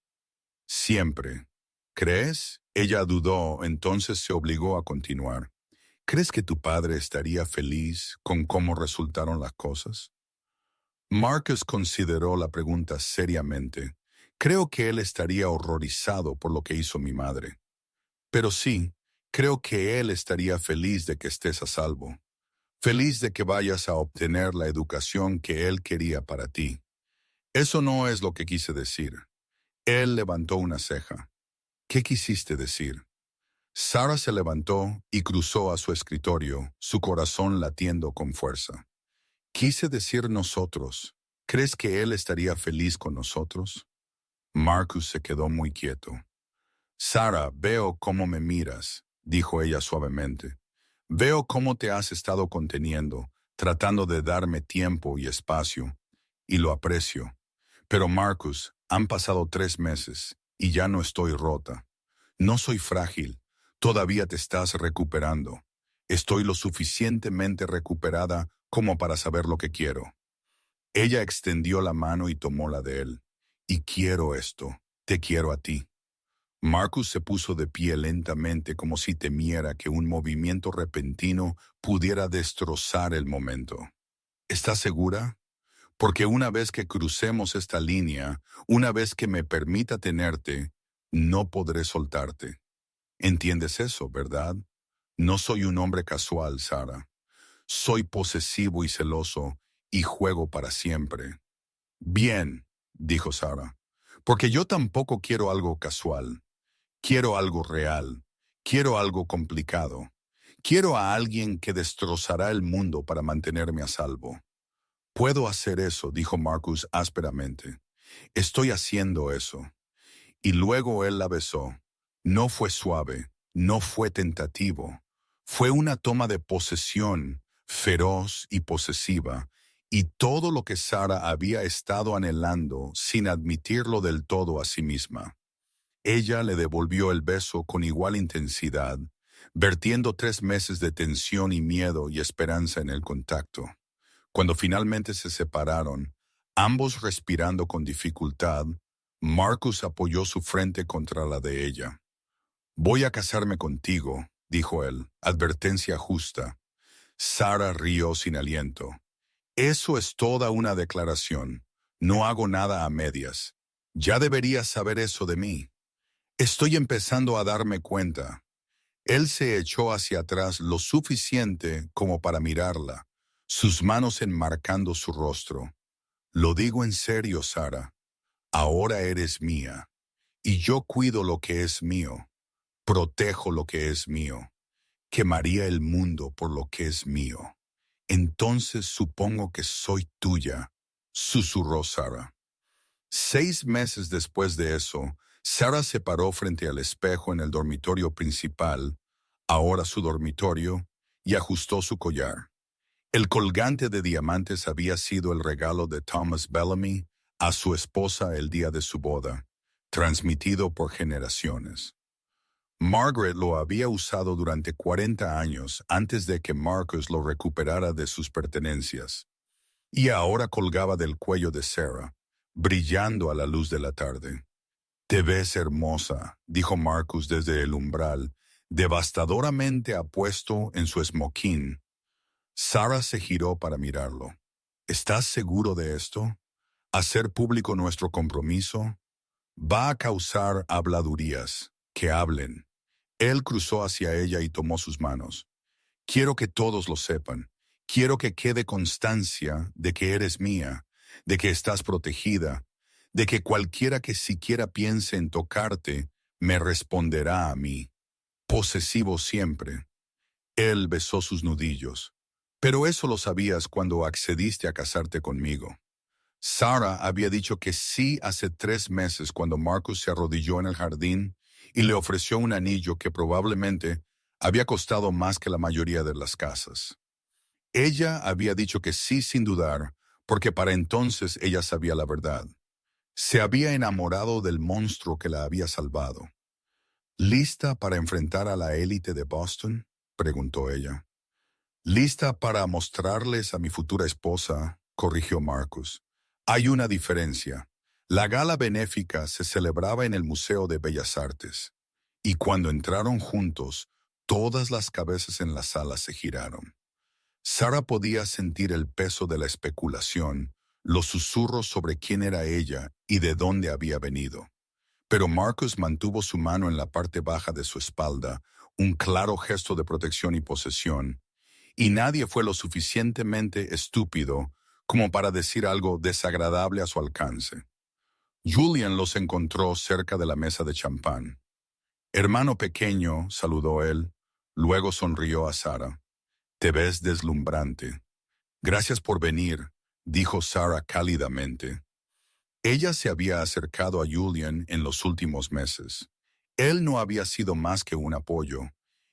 Siempre. ¿Crees? Ella dudó, entonces se obligó a continuar. ¿Crees que tu padre estaría feliz con cómo resultaron las cosas? Marcus consideró la pregunta seriamente. Creo que él estaría horrorizado por lo que hizo mi madre. Pero sí, creo que él estaría feliz de que estés a salvo. Feliz de que vayas a obtener la educación que él quería para ti. Eso no es lo que quise decir. Él levantó una ceja. ¿Qué quisiste decir? Sarah se levantó y cruzó a su escritorio, su corazón latiendo con fuerza. Quise decir nosotros. ¿Crees que él estaría feliz con nosotros? Marcus se quedó muy quieto. Sarah, veo cómo me miras, dijo ella suavemente. Veo cómo te has estado conteniendo, tratando de darme tiempo y espacio, y lo aprecio. Pero Marcus, han pasado 3 meses y ya no estoy rota. No soy frágil, todavía te estás recuperando. Estoy lo suficientemente recuperada como para saber lo que quiero. Ella extendió la mano y tomó la de él. Y quiero esto, te quiero a ti. Marcus se puso de pie lentamente como si temiera que un movimiento repentino pudiera destrozar el momento. ¿Estás segura? Porque una vez que crucemos esta línea, una vez que me permita tenerte, no podré soltarte. ¿Entiendes eso, verdad? No soy un hombre casual, Sarah. Soy posesivo y celoso, y juego para siempre. Bien, dijo Sarah, porque yo tampoco quiero algo casual. Quiero algo real. Quiero algo complicado. Quiero a alguien que destrozará el mundo para mantenerme a salvo. Puedo hacer eso, dijo Marcus ásperamente. Estoy haciendo eso. Y luego él la besó. No fue suave, no fue tentativo. Fue una toma de posesión, feroz y posesiva, y todo lo que Sarah había estado anhelando sin admitirlo del todo a sí misma. Ella le devolvió el beso con igual intensidad, vertiendo 3 meses de tensión y miedo y esperanza en el contacto. Cuando finalmente se separaron, ambos respirando con dificultad, Marcus apoyó su frente contra la de ella. Voy a casarme contigo, dijo él, advertencia justa. Sarah rió sin aliento. Eso es toda una declaración. No hago nada a medias. Ya deberías saber eso de mí. Estoy empezando a darme cuenta. Él se echó hacia atrás lo suficiente como para mirarla, sus manos enmarcando su rostro. Lo digo en serio, Sarah. Ahora eres mía, y yo cuido lo que es mío, protejo lo que es mío, quemaría el mundo por lo que es mío. Entonces supongo que soy tuya, susurró Sarah. 6 meses después de eso, Sarah se paró frente al espejo en el dormitorio principal, ahora su dormitorio, y ajustó su collar. El colgante de diamantes había sido el regalo de Thomas Bellamy a su esposa el día de su boda, transmitido por generaciones. Margaret lo había usado durante 40 años antes de que Marcus lo recuperara de sus pertenencias, y ahora colgaba del cuello de Sarah, brillando a la luz de la tarde. «Te ves hermosa», dijo Marcus desde el umbral, devastadoramente apuesto en su esmoquín. Sarah se giró para mirarlo. «¿Estás seguro de esto? ¿Hacer público nuestro compromiso? Va a causar habladurías. Que hablen». Él cruzó hacia ella y tomó sus manos. «Quiero que todos lo sepan. Quiero que quede constancia de que eres mía, de que estás protegida, de que cualquiera que siquiera piense en tocarte me responderá a mí. Posesivo siempre». Él besó sus nudillos. «Pero eso lo sabías cuando accediste a casarte conmigo». Sarah había dicho que sí hace 3 meses cuando Marcus se arrodilló en el jardín y le ofreció un anillo que probablemente había costado más que la mayoría de las casas. Ella había dicho que sí sin dudar, porque para entonces ella sabía la verdad. Se había enamorado del monstruo que la había salvado. «¿Lista para enfrentar a la élite de Boston?», preguntó ella. «Lista para mostrarles a mi futura esposa», corrigió Marcus. «Hay una diferencia. La gala benéfica se celebraba en el Museo de Bellas Artes, y cuando entraron juntos, todas las cabezas en la sala se giraron». Sarah podía sentir el peso de la especulación, los susurros sobre quién era ella y de dónde había venido. Pero Marcus mantuvo su mano en la parte baja de su espalda, un claro gesto de protección y posesión, y nadie fue lo suficientemente estúpido como para decir algo desagradable a su alcance. Julian los encontró cerca de la mesa de champán. «Hermano pequeño», saludó él, luego sonrió a Sarah. «Te ves deslumbrante». «Gracias por venir», dijo Sarah cálidamente. Ella se había acercado a Julian en los últimos meses. Él no había sido más que un apoyo,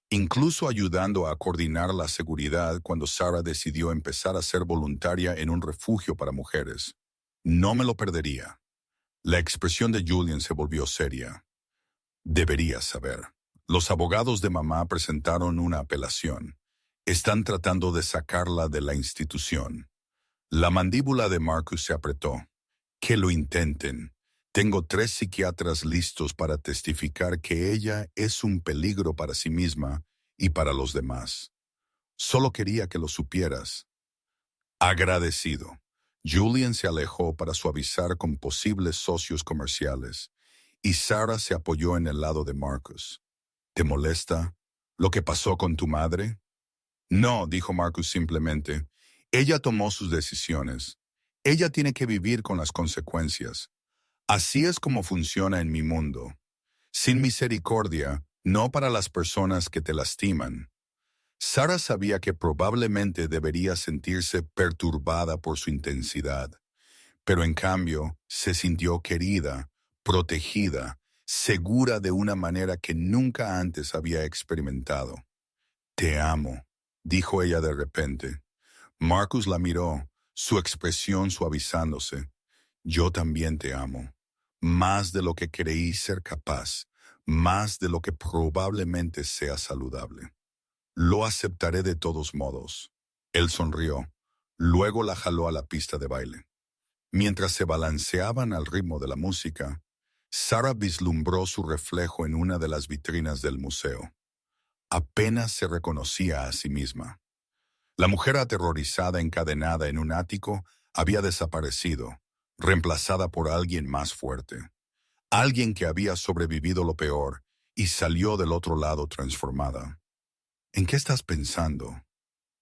incluso ayudando a coordinar la seguridad cuando Sarah decidió empezar a ser voluntaria en un refugio para mujeres. «No me lo perdería». La expresión de Julian se volvió seria. «Deberías saber. Los abogados de mamá presentaron una apelación. Están tratando de sacarla de la institución». La mandíbula de Marcus se apretó. «Que lo intenten. Tengo 3 psiquiatras listos para testificar que ella es un peligro para sí misma y para los demás. Solo quería que lo supieras». Agradecido, Julian se alejó para suavizar con posibles socios comerciales, y Sarah se apoyó en el lado de Marcus. «¿Te molesta lo que pasó con tu madre?» «No», dijo Marcus simplemente. «Ella tomó sus decisiones. Ella tiene que vivir con las consecuencias. Así es como funciona en mi mundo. Sin misericordia, no para las personas que te lastiman». Sarah sabía que probablemente debería sentirse perturbada por su intensidad, pero en cambio se sintió querida, protegida, segura de una manera que nunca antes había experimentado. «Te amo», dijo ella de repente. Marcus la miró, su expresión suavizándose. «Yo también te amo. Más de lo que creí ser capaz, más de lo que probablemente sea saludable. Lo aceptaré de todos modos». Él sonrió. Luego la jaló a la pista de baile. Mientras se balanceaban al ritmo de la música, Sarah vislumbró su reflejo en una de las vitrinas del museo. Apenas se reconocía a sí misma. La mujer aterrorizada encadenada en un ático había desaparecido, reemplazada por alguien más fuerte. Alguien que había sobrevivido lo peor y salió del otro lado transformada. «¿En qué estás pensando?»,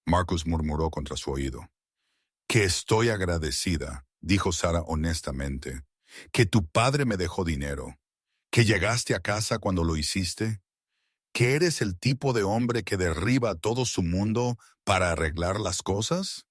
Marcus murmuró contra su oído. «Que estoy agradecida», dijo Sarah honestamente, «que tu padre me dejó dinero, que llegaste a casa cuando lo hiciste, que eres el tipo de hombre que derriba todo su mundo para arreglar las cosas.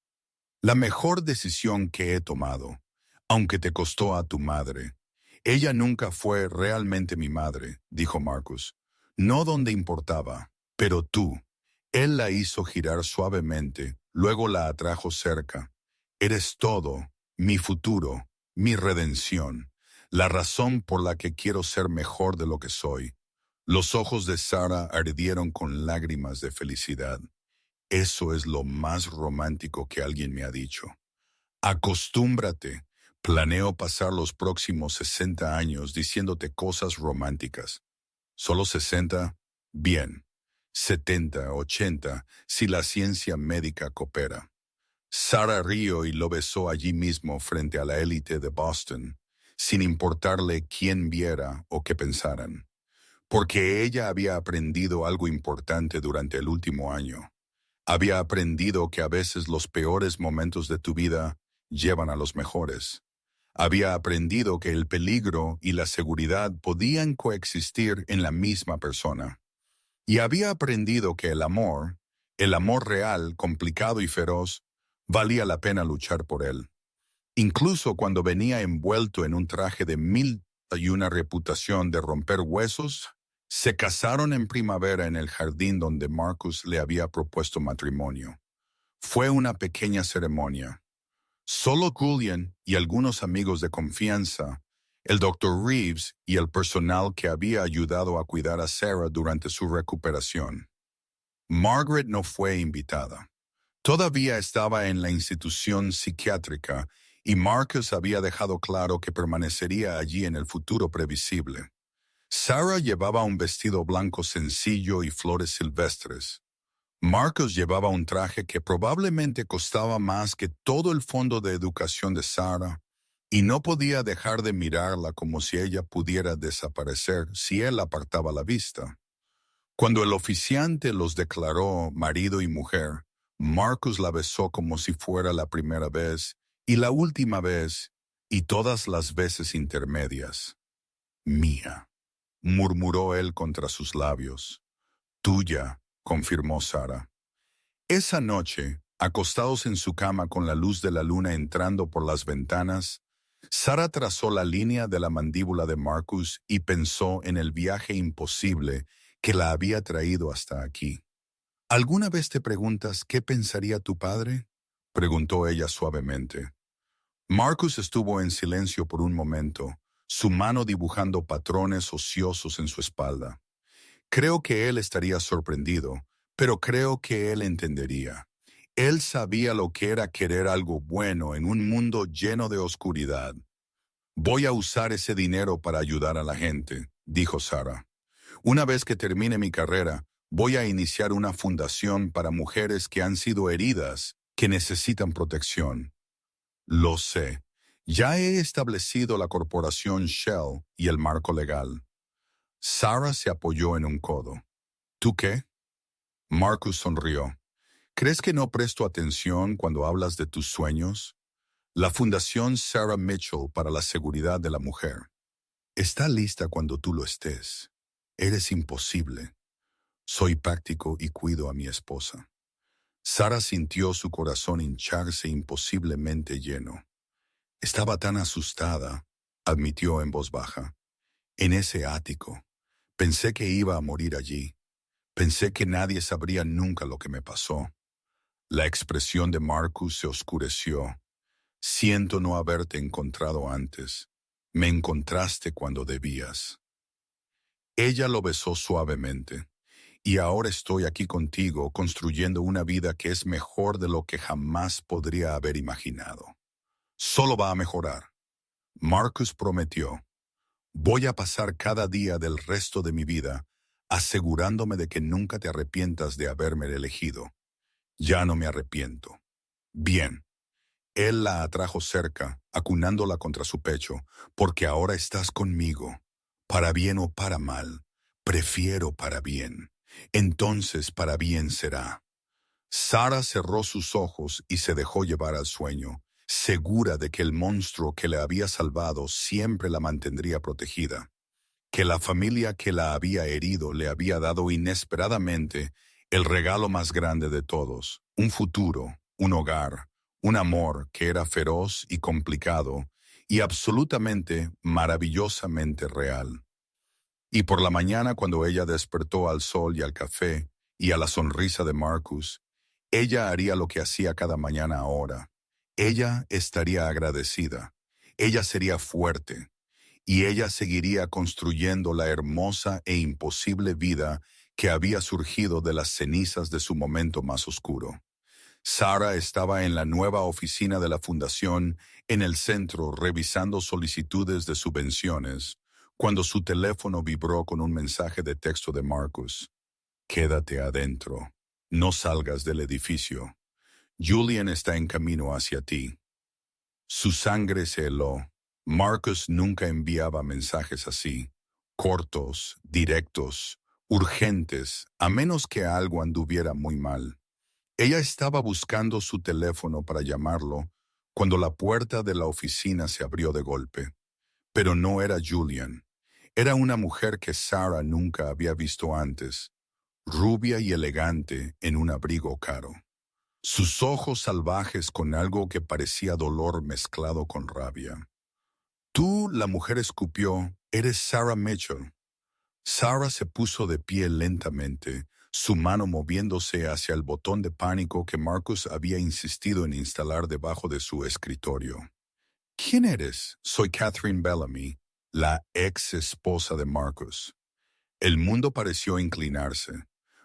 La mejor decisión que he tomado, aunque te costó a tu madre. Ella nunca fue realmente mi madre», dijo Marcus. «No donde importaba, pero tú». Él la hizo girar suavemente, luego la atrajo cerca. «Eres todo, mi futuro, mi redención. la razón por la que quiero ser mejor de lo que soy. Los ojos de Sara ardieron con lágrimas de felicidad. Eso es lo más romántico que alguien me ha dicho. Acostúmbrate. Planeo pasar los próximos 60 años diciéndote cosas románticas. ¿Solo 60? Bien. 70, 80, si la ciencia médica coopera. Sara rió y lo besó allí mismo frente a la élite de Boston, sin importarle quién viera o qué pensaran, porque ella había aprendido algo importante durante el último año. Había aprendido que a veces los peores momentos de tu vida llevan a los mejores. Había aprendido que el peligro y la seguridad podían coexistir en la misma persona. Y había aprendido que el amor real, complicado y feroz, valía la pena luchar por él. Incluso cuando venía envuelto en un traje de mil y una reputación de romper huesos, se casaron en primavera en el jardín donde Marcus le había propuesto matrimonio. Fue una pequeña ceremonia. Solo Julian y algunos amigos de confianza, el Dr. Reeves y el personal que había ayudado a cuidar a Sarah durante su recuperación. Margaret no fue invitada. Todavía estaba en la institución psiquiátrica y Marcus había dejado claro que permanecería allí en el futuro previsible. Sarah llevaba un vestido blanco sencillo y flores silvestres. Marcus llevaba un traje que probablemente costaba más que todo el fondo de educación de Sarah, y no podía dejar de mirarla como si ella pudiera desaparecer si él apartaba la vista. Cuando el oficiante los declaró marido y mujer, Marcus la besó como si fuera la primera vez, y la última vez, y todas las veces intermedias. Mía, murmuró él contra sus labios. Tuya, confirmó Sarah. Esa noche, acostados en su cama con la luz de la luna entrando por las ventanas, Sarah trazó la línea de la mandíbula de Marcus y pensó en el viaje imposible que la había traído hasta aquí. ¿Alguna vez te preguntas qué pensaría tu padre?, preguntó ella suavemente. Marcus estuvo en silencio por un momento, su mano dibujando patrones ociosos en su espalda. Creo que él estaría sorprendido, pero creo que él entendería. Él sabía lo que era querer algo bueno en un mundo lleno de oscuridad. Voy a usar ese dinero para ayudar a la gente, dijo Sarah. Una vez que termine mi carrera, voy a iniciar una fundación para mujeres que han sido heridas, que necesitan protección. Lo sé. Ya he establecido la corporación Shell y el marco legal. Sarah se apoyó en un codo. ¿Tú qué? Marcus sonrió. ¿Crees que no presto atención cuando hablas de tus sueños? La Fundación Sarah Mitchell para la Seguridad de la Mujer. Está lista cuando tú lo estés. Eres imposible. Soy práctico y cuido a mi esposa. Sarah sintió su corazón hincharse imposiblemente lleno. Estaba tan asustada, admitió en voz baja. En ese ático. Pensé que iba a morir allí. Pensé que nadie sabría nunca lo que me pasó. La expresión de Marcus se oscureció. Siento no haberte encontrado antes. Me encontraste cuando debías. Ella lo besó suavemente. Y ahora estoy aquí contigo construyendo una vida que es mejor de lo que jamás podría haber imaginado. Solo va a mejorar. Marcus prometió. Voy a pasar cada día del resto de mi vida asegurándome de que nunca te arrepientas de haberme elegido. Ya no me arrepiento. Bien. Él la atrajo cerca, acunándola contra su pecho, porque ahora estás conmigo. Para bien o para mal, prefiero para bien. Entonces para bien será. Sarah cerró sus ojos y se dejó llevar al sueño, segura de que el monstruo que le había salvado siempre la mantendría protegida, que la familia que la había herido le había dado inesperadamente el regalo más grande de todos, un futuro, un hogar, un amor que era feroz y complicado y absolutamente maravillosamente real. Y por la mañana cuando ella despertó al sol y al café y a la sonrisa de Marcus, ella haría lo que hacía cada mañana ahora. Ella estaría agradecida. Ella sería fuerte. y ella seguiría construyendo la hermosa e imposible vida que había surgido de las cenizas de su momento más oscuro. Sarah estaba en la nueva oficina de la fundación en el centro revisando solicitudes de subvenciones, cuando su teléfono vibró con un mensaje de texto de Marcus. Quédate adentro. No salgas del edificio. Julian está en camino hacia ti. Su sangre se heló. Marcus nunca enviaba mensajes así, cortos, directos, urgentes, a menos que algo anduviera muy mal. Ella estaba buscando su teléfono para llamarlo cuando la puerta de la oficina se abrió de golpe. Pero no era Julian. Era una mujer que Sarah nunca había visto antes, rubia y elegante en un abrigo caro. Sus ojos salvajes con algo que parecía dolor mezclado con rabia. Tú, la mujer escupió, eres Sarah Mitchell. Sarah se puso de pie lentamente, su mano moviéndose hacia el botón de pánico que Marcus había insistido en instalar debajo de su escritorio. ¿Quién eres? Soy Catherine Bellamy, la ex esposa de Marcus. El mundo pareció inclinarse.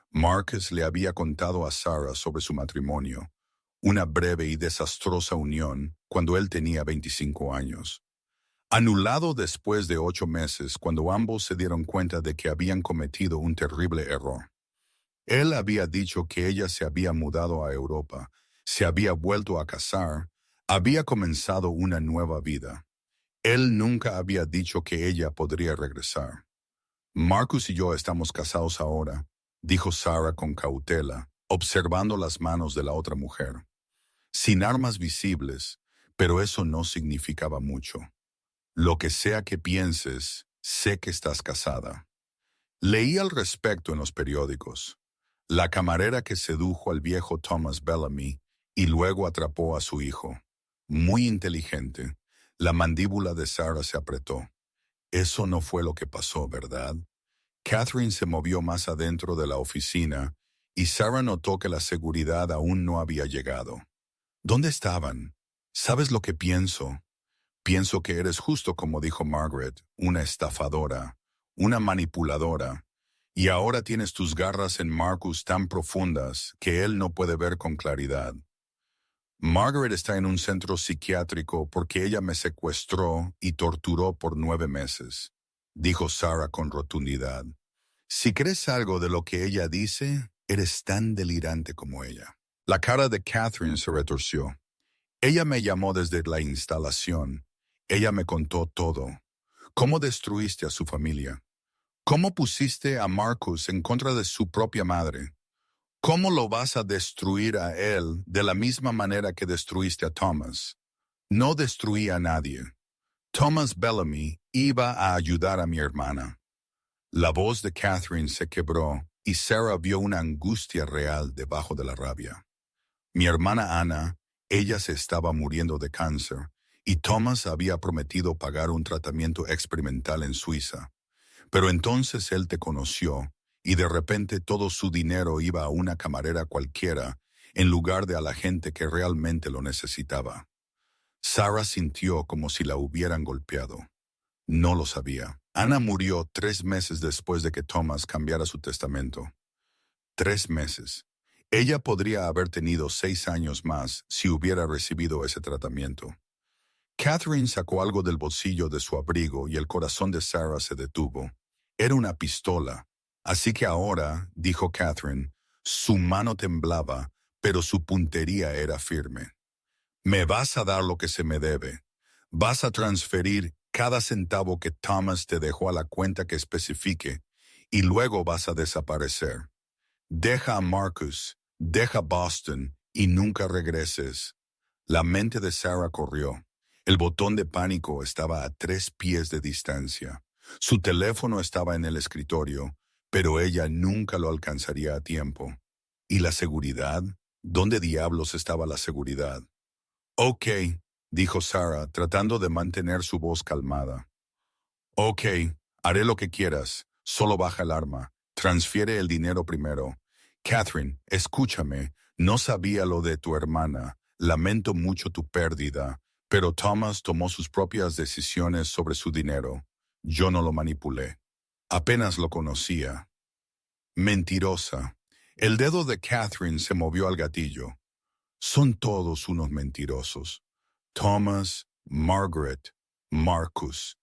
Marcus le había contado a Sarah sobre su matrimonio, una breve y desastrosa unión cuando él tenía 25 años. Anulado después de 8 meses cuando ambos se dieron cuenta de que habían cometido un terrible error. Él había dicho que ella se había mudado a Europa, se había vuelto a casar, había comenzado una nueva vida. Él nunca había dicho que ella podría regresar. Marcus y yo estamos casados ahora, dijo Sarah con cautela, observando las manos de la otra mujer. Sin armas visibles, pero eso no significaba mucho. Lo que sea que pienses, sé que estás casada. Leí al respecto en los periódicos. La camarera que sedujo al viejo Thomas Bellamy y luego atrapó a su hijo. Muy inteligente. La mandíbula de Sarah se apretó. Eso no fue lo que pasó, ¿verdad? Catherine se movió más adentro de la oficina y Sarah notó que la seguridad aún no había llegado. ¿Dónde estaban? ¿Sabes lo que pienso? Pienso que eres justo como dijo Margaret, una estafadora, una manipuladora, y ahora tienes tus garras en Marcus tan profundas que él no puede ver con claridad. Margaret está en un centro psiquiátrico porque ella me secuestró y torturó por 9 meses, dijo Sarah con rotundidad. Si crees algo de lo que ella dice, eres tan delirante como ella. La cara de Catherine se retorció. Ella me llamó desde la instalación. Ella me contó todo. ¿Cómo destruiste a su familia? ¿Cómo pusiste a Marcus en contra de su propia madre? ¿Cómo lo vas a destruir a él de la misma manera que destruiste a Thomas? No destruí a nadie. Thomas Bellamy iba a ayudar a mi hermana. La voz de Catherine se quebró y Sarah vio una angustia real debajo de la rabia. Mi hermana Ana, ella se estaba muriendo de cáncer y Thomas había prometido pagar un tratamiento experimental en Suiza. Pero entonces él te conoció y de repente todo su dinero iba a una camarera cualquiera en lugar de a la gente que realmente lo necesitaba. Sarah sintió como si la hubieran golpeado. No lo sabía. Ana murió 3 meses después de que Thomas cambiara su testamento. 3 meses. Ella podría haber tenido 6 años más si hubiera recibido ese tratamiento. Catherine sacó algo del bolsillo de su abrigo y el corazón de Sarah se detuvo. Era una pistola. Así que ahora, dijo Catherine, su mano temblaba, pero su puntería era firme. Me vas a dar lo que se me debe. Vas a transferir cada centavo que Thomas te dejó a la cuenta que especifique y luego vas a desaparecer. Deja a Marcus, deja Boston y nunca regreses. La mente de Sarah corrió. El botón de pánico estaba a 3 pies de distancia. Su teléfono estaba en el escritorio, pero ella nunca lo alcanzaría a tiempo. ¿Y la seguridad? ¿Dónde diablos estaba la seguridad? Ok, dijo Sarah, tratando de mantener su voz calmada. Ok, haré lo que quieras. Solo baja el arma. Transfiere el dinero primero. Catherine, escúchame. No sabía lo de tu hermana. Lamento mucho tu pérdida. Pero Thomas tomó sus propias decisiones sobre su dinero. Yo no lo manipulé. Apenas lo conocía. Mentirosa. El dedo de Catherine se movió al gatillo. Son todos unos mentirosos. Thomas, Margaret, Marcus.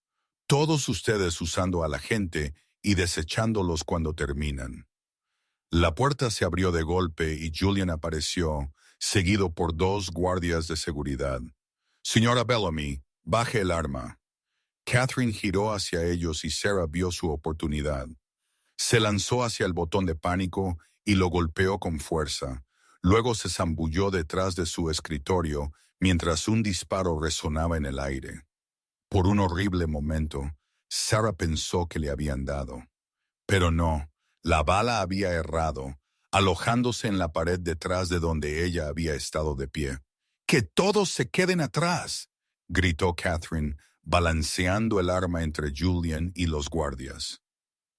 Todos ustedes usando a la gente y desechándolos cuando terminan. La puerta se abrió de golpe y Julian apareció, seguido por dos guardias de seguridad. Señora Bellamy, baje el arma. Catherine giró hacia ellos y Sarah vio su oportunidad. Se lanzó hacia el botón de pánico y lo golpeó con fuerza. Luego se zambulló detrás de su escritorio mientras un disparo resonaba en el aire. Por un horrible momento, Sarah pensó que le habían dado. Pero no, la bala había errado, alojándose en la pared detrás de donde ella había estado de pie. ¡Que todos se queden atrás!, gritó Catherine, balanceando el arma entre Julian y los guardias.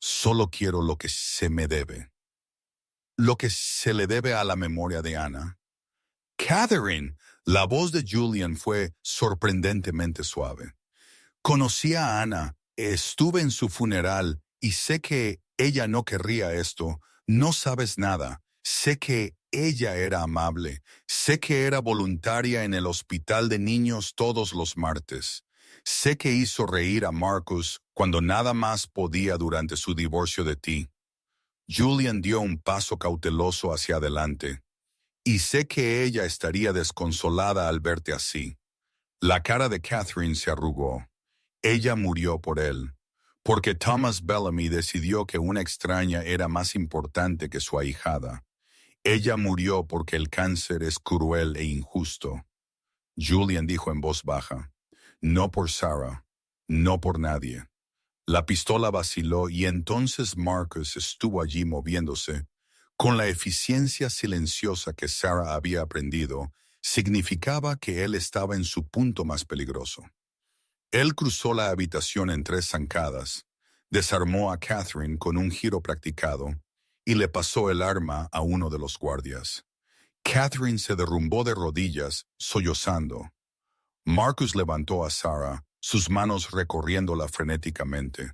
Solo quiero lo que se me debe. Lo que se le debe a la memoria de Ana. Catherine, la voz de Julian fue sorprendentemente suave. Conocí a Ana, estuve en su funeral y sé que ella no querría esto. No sabes nada. Sé que ella era amable. Sé que era voluntaria en el hospital de niños todos los martes. Sé que hizo reír a Marcus cuando nada más podía durante su divorcio de ti. Julian dio un paso cauteloso hacia adelante. Y sé que ella estaría desconsolada al verte así. La cara de Catherine se arrugó. Ella murió por él, porque Thomas Bellamy decidió que una extraña era más importante que su ahijada. Ella murió porque el cáncer es cruel e injusto. Julian dijo en voz baja, no por Sarah, no por nadie. La pistola vaciló y entonces Marcus estuvo allí moviéndose. Con la eficiencia silenciosa que Sarah había aprendido, significaba que él estaba en su punto más peligroso. Él cruzó la habitación en 3 zancadas, desarmó a Catherine con un giro practicado y le pasó el arma a uno de los guardias. Catherine se derrumbó de rodillas, sollozando. Marcus levantó a Sarah, sus manos recorriéndola frenéticamente.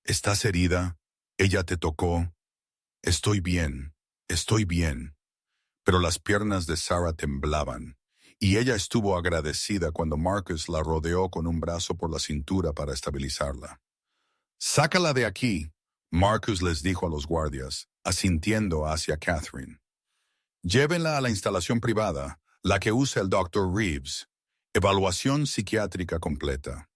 ¿Estás herida? ¿Ella te tocó? Estoy bien, estoy bien. Pero las piernas de Sarah temblaban, y ella estuvo agradecida cuando Marcus la rodeó con un brazo por la cintura para estabilizarla. «Sácala de aquí», Marcus les dijo a los guardias, asintiendo hacia Catherine. «Llévenla a la instalación privada, la que usa el Dr. Reeves. Evaluación psiquiátrica completa.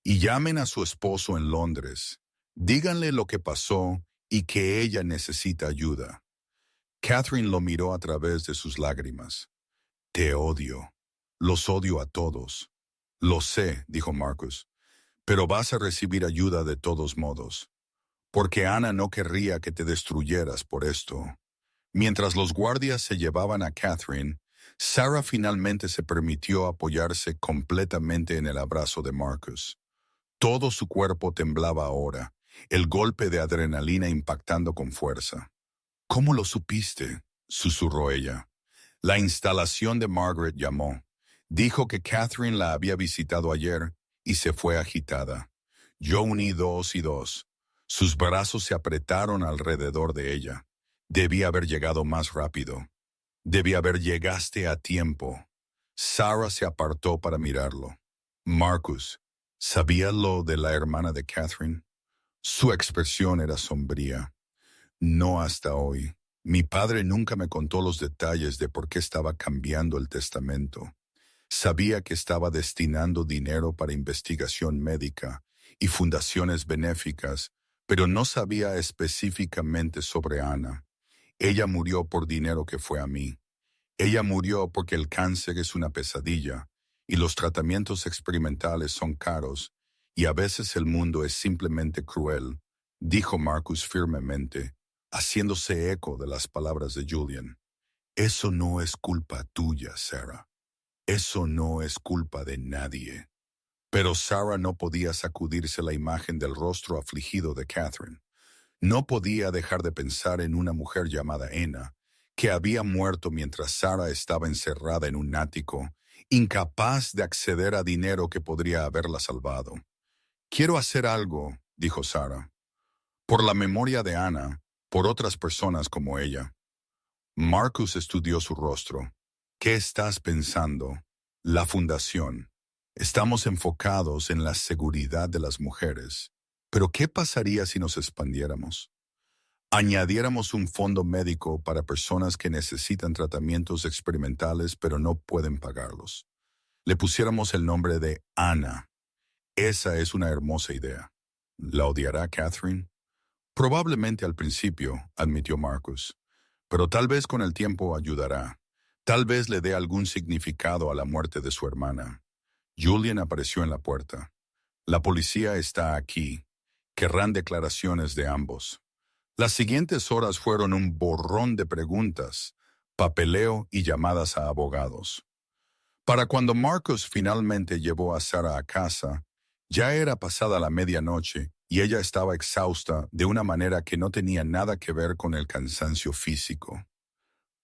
Y llamen a su esposo en Londres. Díganle lo que pasó y que ella necesita ayuda». Catherine lo miró a través de sus lágrimas. «Te odio. Los odio a todos». «Lo sé», dijo Marcus, «pero vas a recibir ayuda de todos modos. Porque Ana no querría que te destruyeras por esto». Mientras los guardias se llevaban a Catherine, Sarah finalmente se permitió apoyarse completamente en el abrazo de Marcus. Todo su cuerpo temblaba ahora, el golpe de adrenalina impactando con fuerza. «¿Cómo lo supiste?», susurró ella. La instalación de Margaret llamó. Dijo que Catherine la había visitado ayer y se fue agitada. Yo uní 2 y 2. Sus brazos se apretaron alrededor de ella. Debía haber llegado más rápido. Debía haber llegaste a tiempo. Sarah se apartó para mirarlo. «Marcus, ¿sabía lo de la hermana de Catherine?» Su expresión era sombría. «No hasta hoy. Mi padre nunca me contó los detalles de por qué estaba cambiando el testamento. Sabía que estaba destinando dinero para investigación médica y fundaciones benéficas, pero no sabía específicamente sobre Ana. Ella murió por dinero que fue a mí. Ella murió porque el cáncer es una pesadilla y los tratamientos experimentales son caros y a veces el mundo es simplemente cruel», dijo Marcus firmemente, haciéndose eco de las palabras de Julian. «Eso no es culpa tuya, Sarah. Eso no es culpa de nadie». Pero Sarah no podía sacudirse la imagen del rostro afligido de Catherine. No podía dejar de pensar en una mujer llamada Anna, que había muerto mientras Sarah estaba encerrada en un ático, incapaz de acceder a dinero que podría haberla salvado. Quiero hacer algo, dijo Sarah, por la memoria de Ana, por otras personas como ella. Marcus estudió su rostro. ¿Qué estás pensando? La fundación. Estamos enfocados en la seguridad de las mujeres. Pero ¿qué pasaría si nos expandiéramos? Añadiéramos un fondo médico para personas que necesitan tratamientos experimentales pero no pueden pagarlos. Le pusiéramos el nombre de Ana. Esa es una hermosa idea. ¿La odiará Catherine? Probablemente al principio, admitió Marcus, pero tal vez con el tiempo ayudará. Tal vez le dé algún significado a la muerte de su hermana. Julian apareció en la puerta. La policía está aquí. Querrán declaraciones de ambos. Las siguientes horas fueron un borrón de preguntas, papeleo y llamadas a abogados. Para cuando Marcus finalmente llevó a Sarah a casa, ya era pasada la medianoche y ella estaba exhausta de una manera que no tenía nada que ver con el cansancio físico.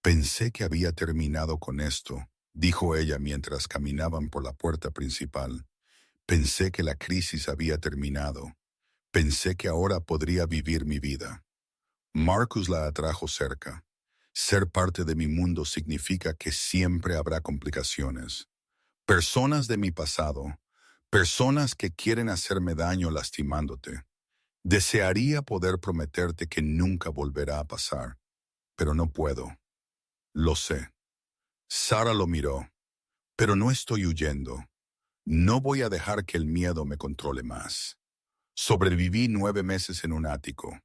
Pensé que había terminado con esto, dijo ella mientras caminaban por la puerta principal. Pensé que la crisis había terminado. Pensé que ahora podría vivir mi vida. Marcus la atrajo cerca. Ser parte de mi mundo significa que siempre habrá complicaciones. Personas de mi pasado, personas que quieren hacerme daño lastimándote. Desearía poder prometerte que nunca volverá a pasar, pero no puedo. Lo sé. Sarah lo miró. Pero no estoy huyendo. No voy a dejar que el miedo me controle más. Sobreviví 9 meses en un ático.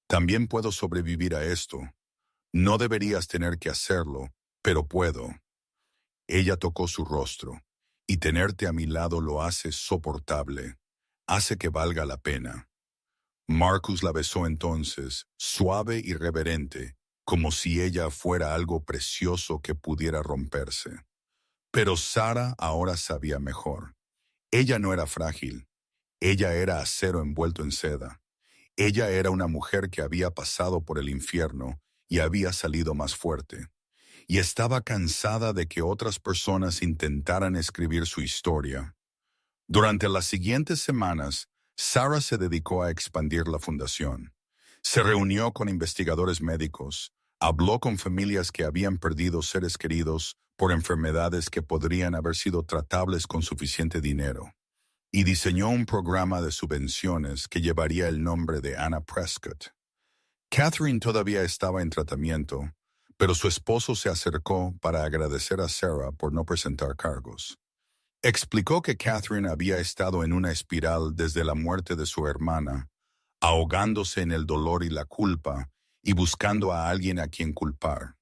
También puedo sobrevivir a esto. No deberías tener que hacerlo, pero puedo. Ella tocó su rostro, y tenerte a mi lado lo hace soportable, hace que valga la pena. Marcus la besó entonces, suave y reverente, como si ella fuera algo precioso que pudiera romperse. Pero Sarah ahora sabía mejor. Ella no era frágil, ella era acero envuelto en seda. Ella era una mujer que había pasado por el infierno y había salido más fuerte. Y estaba cansada de que otras personas intentaran escribir su historia. Durante las siguientes semanas, Sarah se dedicó a expandir la fundación. Se reunió con investigadores médicos, habló con familias que habían perdido seres queridos por enfermedades que podrían haber sido tratables con suficiente dinero, y diseñó un programa de subvenciones que llevaría el nombre de Anna Prescott. Catherine todavía estaba en tratamiento, pero su esposo se acercó para agradecer a Sarah por no presentar cargos. Explicó que Catherine había estado en una espiral desde la muerte de su hermana, ahogándose en el dolor y la culpa y buscando a alguien a quien culpar.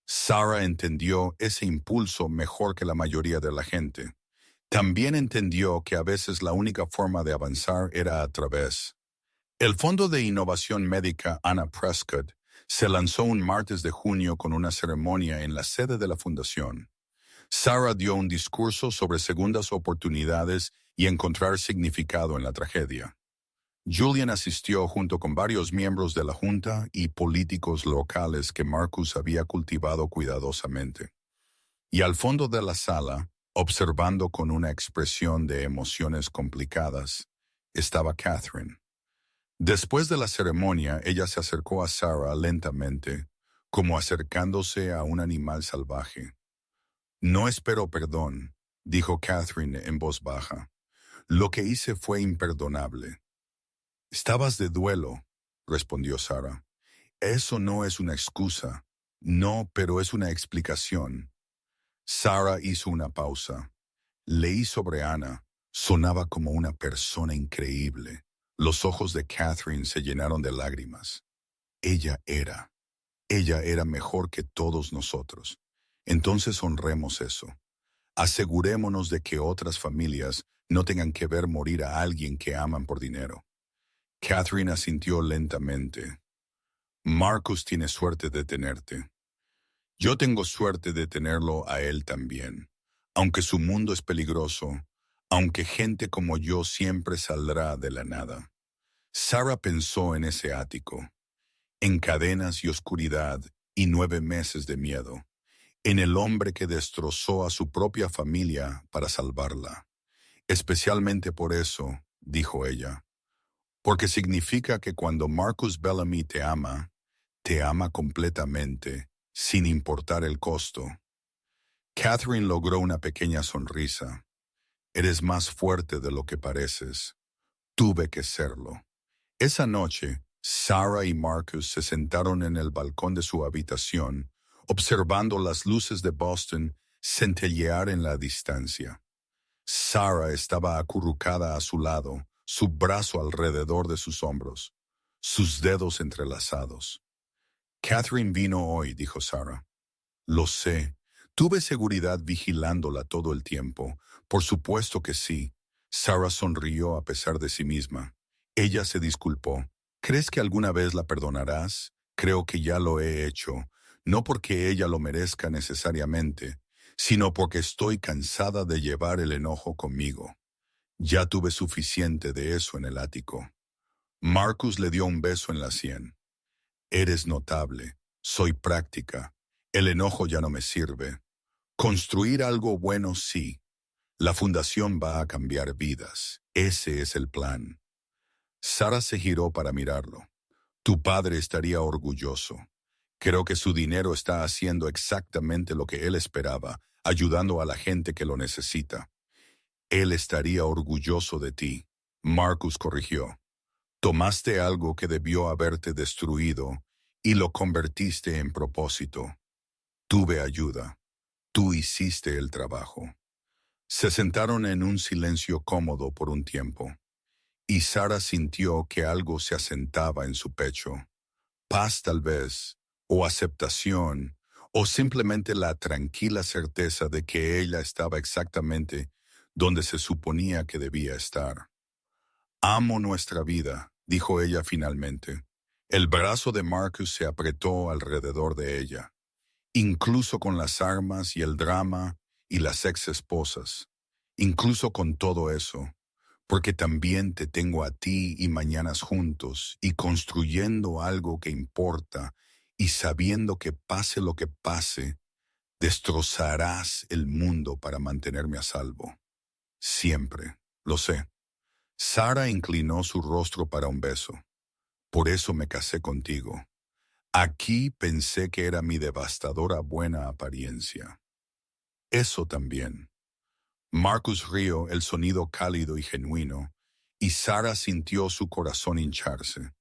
Sarah entendió ese impulso mejor que la mayoría de la gente. También entendió que a veces la única forma de avanzar era a través. El Fondo de Innovación Médica Anna Prescott se lanzó un martes de junio con una ceremonia en la sede de la fundación. Sarah dio un discurso sobre segundas oportunidades y encontrar significado en la tragedia. Julian asistió junto con varios miembros de la junta y políticos locales que Marcus había cultivado cuidadosamente. Y al fondo de la sala, observando con una expresión de emociones complicadas, estaba Catherine. Después de la ceremonia, ella se acercó a Sarah lentamente, como acercándose a un animal salvaje. No espero perdón, dijo Catherine en voz baja. Lo que hice fue imperdonable. Estabas de duelo, respondió Sarah. Eso no es una excusa. No, pero es una explicación. Sarah hizo una pausa. Leí sobre Ana. Sonaba como una persona increíble. Los ojos de Catherine se llenaron de lágrimas. Ella era mejor que todos nosotros. Entonces honremos eso. Asegurémonos de que otras familias no tengan que ver morir a alguien que aman por dinero. Catherine asintió lentamente. Marcus tiene suerte de tenerte. Yo tengo suerte de tenerlo a él también. Aunque su mundo es peligroso, aunque gente como yo siempre saldrá de la nada. Sarah pensó en ese ático, en cadenas y oscuridad y 9 meses de miedo, en el hombre que destrozó a su propia familia para salvarla. Especialmente por eso, dijo ella, porque significa que cuando Marcus Bellamy te ama completamente, sin importar el costo. Catherine logró una pequeña sonrisa. Eres más fuerte de lo que pareces. Tuve que serlo. Esa noche, Sarah y Marcus se sentaron en el balcón de su habitación, observando las luces de Boston centellear en la distancia. Sarah estaba acurrucada a su lado, su brazo alrededor de sus hombros, sus dedos entrelazados. Catherine vino hoy, dijo Sarah. Lo sé. Tuve seguridad vigilándola todo el tiempo. Por supuesto que sí. Sarah sonrió a pesar de sí misma. Ella se disculpó. ¿Crees que alguna vez la perdonarás? Creo que ya lo he hecho. No porque ella lo merezca necesariamente, sino porque estoy cansada de llevar el enojo conmigo. Ya tuve suficiente de eso en el ático. Marcus le dio un beso en la sien. Eres notable. Soy práctica. El enojo ya no me sirve. Construir algo bueno sí. La fundación va a cambiar vidas. Ese es el plan. Sara se giró para mirarlo. Tu padre estaría orgulloso. Creo que su dinero está haciendo exactamente lo que él esperaba, ayudando a la gente que lo necesita. Él estaría orgulloso de ti. Marcus corrigió. Tomaste algo que debió haberte destruido y lo convertiste en propósito. Tuve ayuda. Tú hiciste el trabajo. Se sentaron en un silencio cómodo por un tiempo, y Sara sintió que algo se asentaba en su pecho. Paz tal vez, o aceptación, o simplemente la tranquila certeza de que ella estaba exactamente donde se suponía que debía estar. Amo nuestra vida, dijo ella finalmente. El brazo de Marcus se apretó alrededor de ella, incluso con las armas y el drama y las ex esposas, incluso con todo eso, porque también te tengo a ti y mañanas juntos y construyendo algo que importa y sabiendo que pase lo que pase, destrozarás el mundo para mantenerme a salvo. Siempre, lo sé. Sara inclinó su rostro para un beso. Por eso me casé contigo. Aquí pensé que era mi devastadora buena apariencia. Eso también. Marcus rió el sonido cálido y genuino, y Sara sintió su corazón hincharse.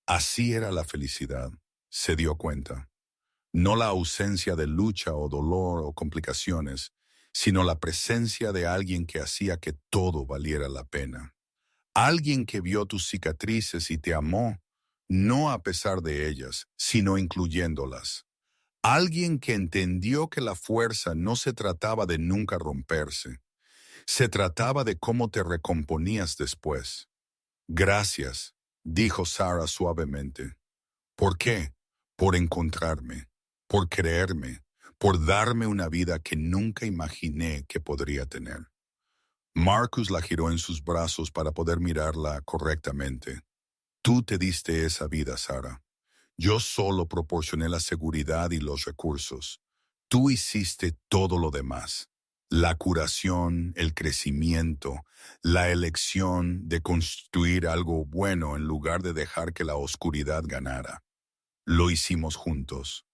Así era la felicidad, se dio cuenta. No la ausencia de lucha o dolor o complicaciones, sino la presencia de alguien que hacía que todo valiera la pena. Alguien que vio tus cicatrices y te amó, no a pesar de ellas, sino incluyéndolas. Alguien que entendió que la fuerza no se trataba de nunca romperse, se trataba de cómo te recomponías después. Gracias, dijo Sara suavemente. ¿Por qué? Por encontrarme, por creerme, por darme una vida que nunca imaginé que podría tener. Marcus la giró en sus brazos para poder mirarla correctamente. Tú te diste esa vida, Sara. Yo solo proporcioné la seguridad y los recursos. Tú hiciste todo lo demás. La curación, el crecimiento, la elección de construir algo bueno en lugar de dejar que la oscuridad ganara. Lo hicimos juntos.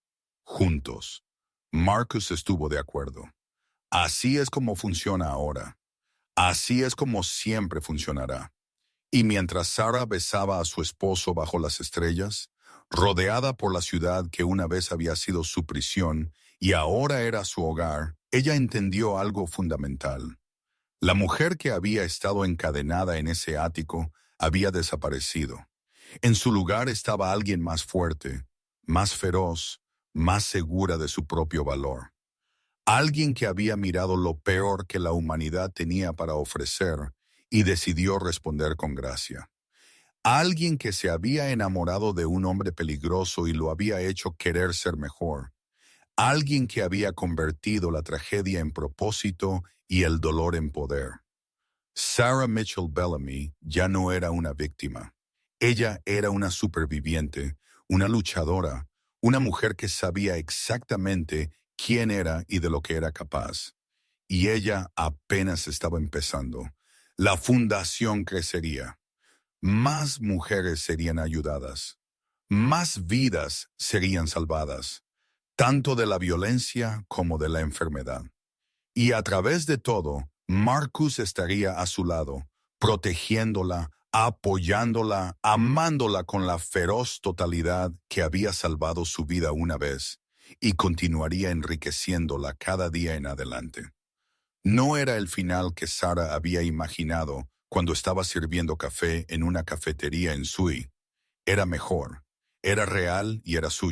Juntos. Marcus estuvo de acuerdo. Así es como funciona ahora. Así es como siempre funcionará. Y mientras Sara besaba a su esposo bajo las estrellas, rodeada por la ciudad que una vez había sido su prisión y ahora era su hogar, ella entendió algo fundamental. La mujer que había estado encadenada en ese ático había desaparecido. En su lugar estaba alguien más fuerte, más feroz, más segura de su propio valor. Alguien que había mirado lo peor que la humanidad tenía para ofrecer y decidió responder con gracia. Alguien que se había enamorado de un hombre peligroso y lo había hecho querer ser mejor. Alguien que había convertido la tragedia en propósito y el dolor en poder. Sarah Mitchell Bellamy ya no era una víctima. Ella era una superviviente, una luchadora, una mujer que sabía exactamente quién era y de lo que era capaz. Y ella apenas estaba empezando. La fundación crecería. Más mujeres serían ayudadas. Más vidas serían salvadas, tanto de la violencia como de la enfermedad. Y a través de todo, Marcus estaría a su lado, protegiéndola, apoyándola, amándola con la feroz totalidad que había salvado su vida una vez y continuaría enriqueciéndola cada día en adelante. No era el final que Sara había imaginado cuando estaba sirviendo café en una cafetería en Sui. Era mejor, era real y era suyo.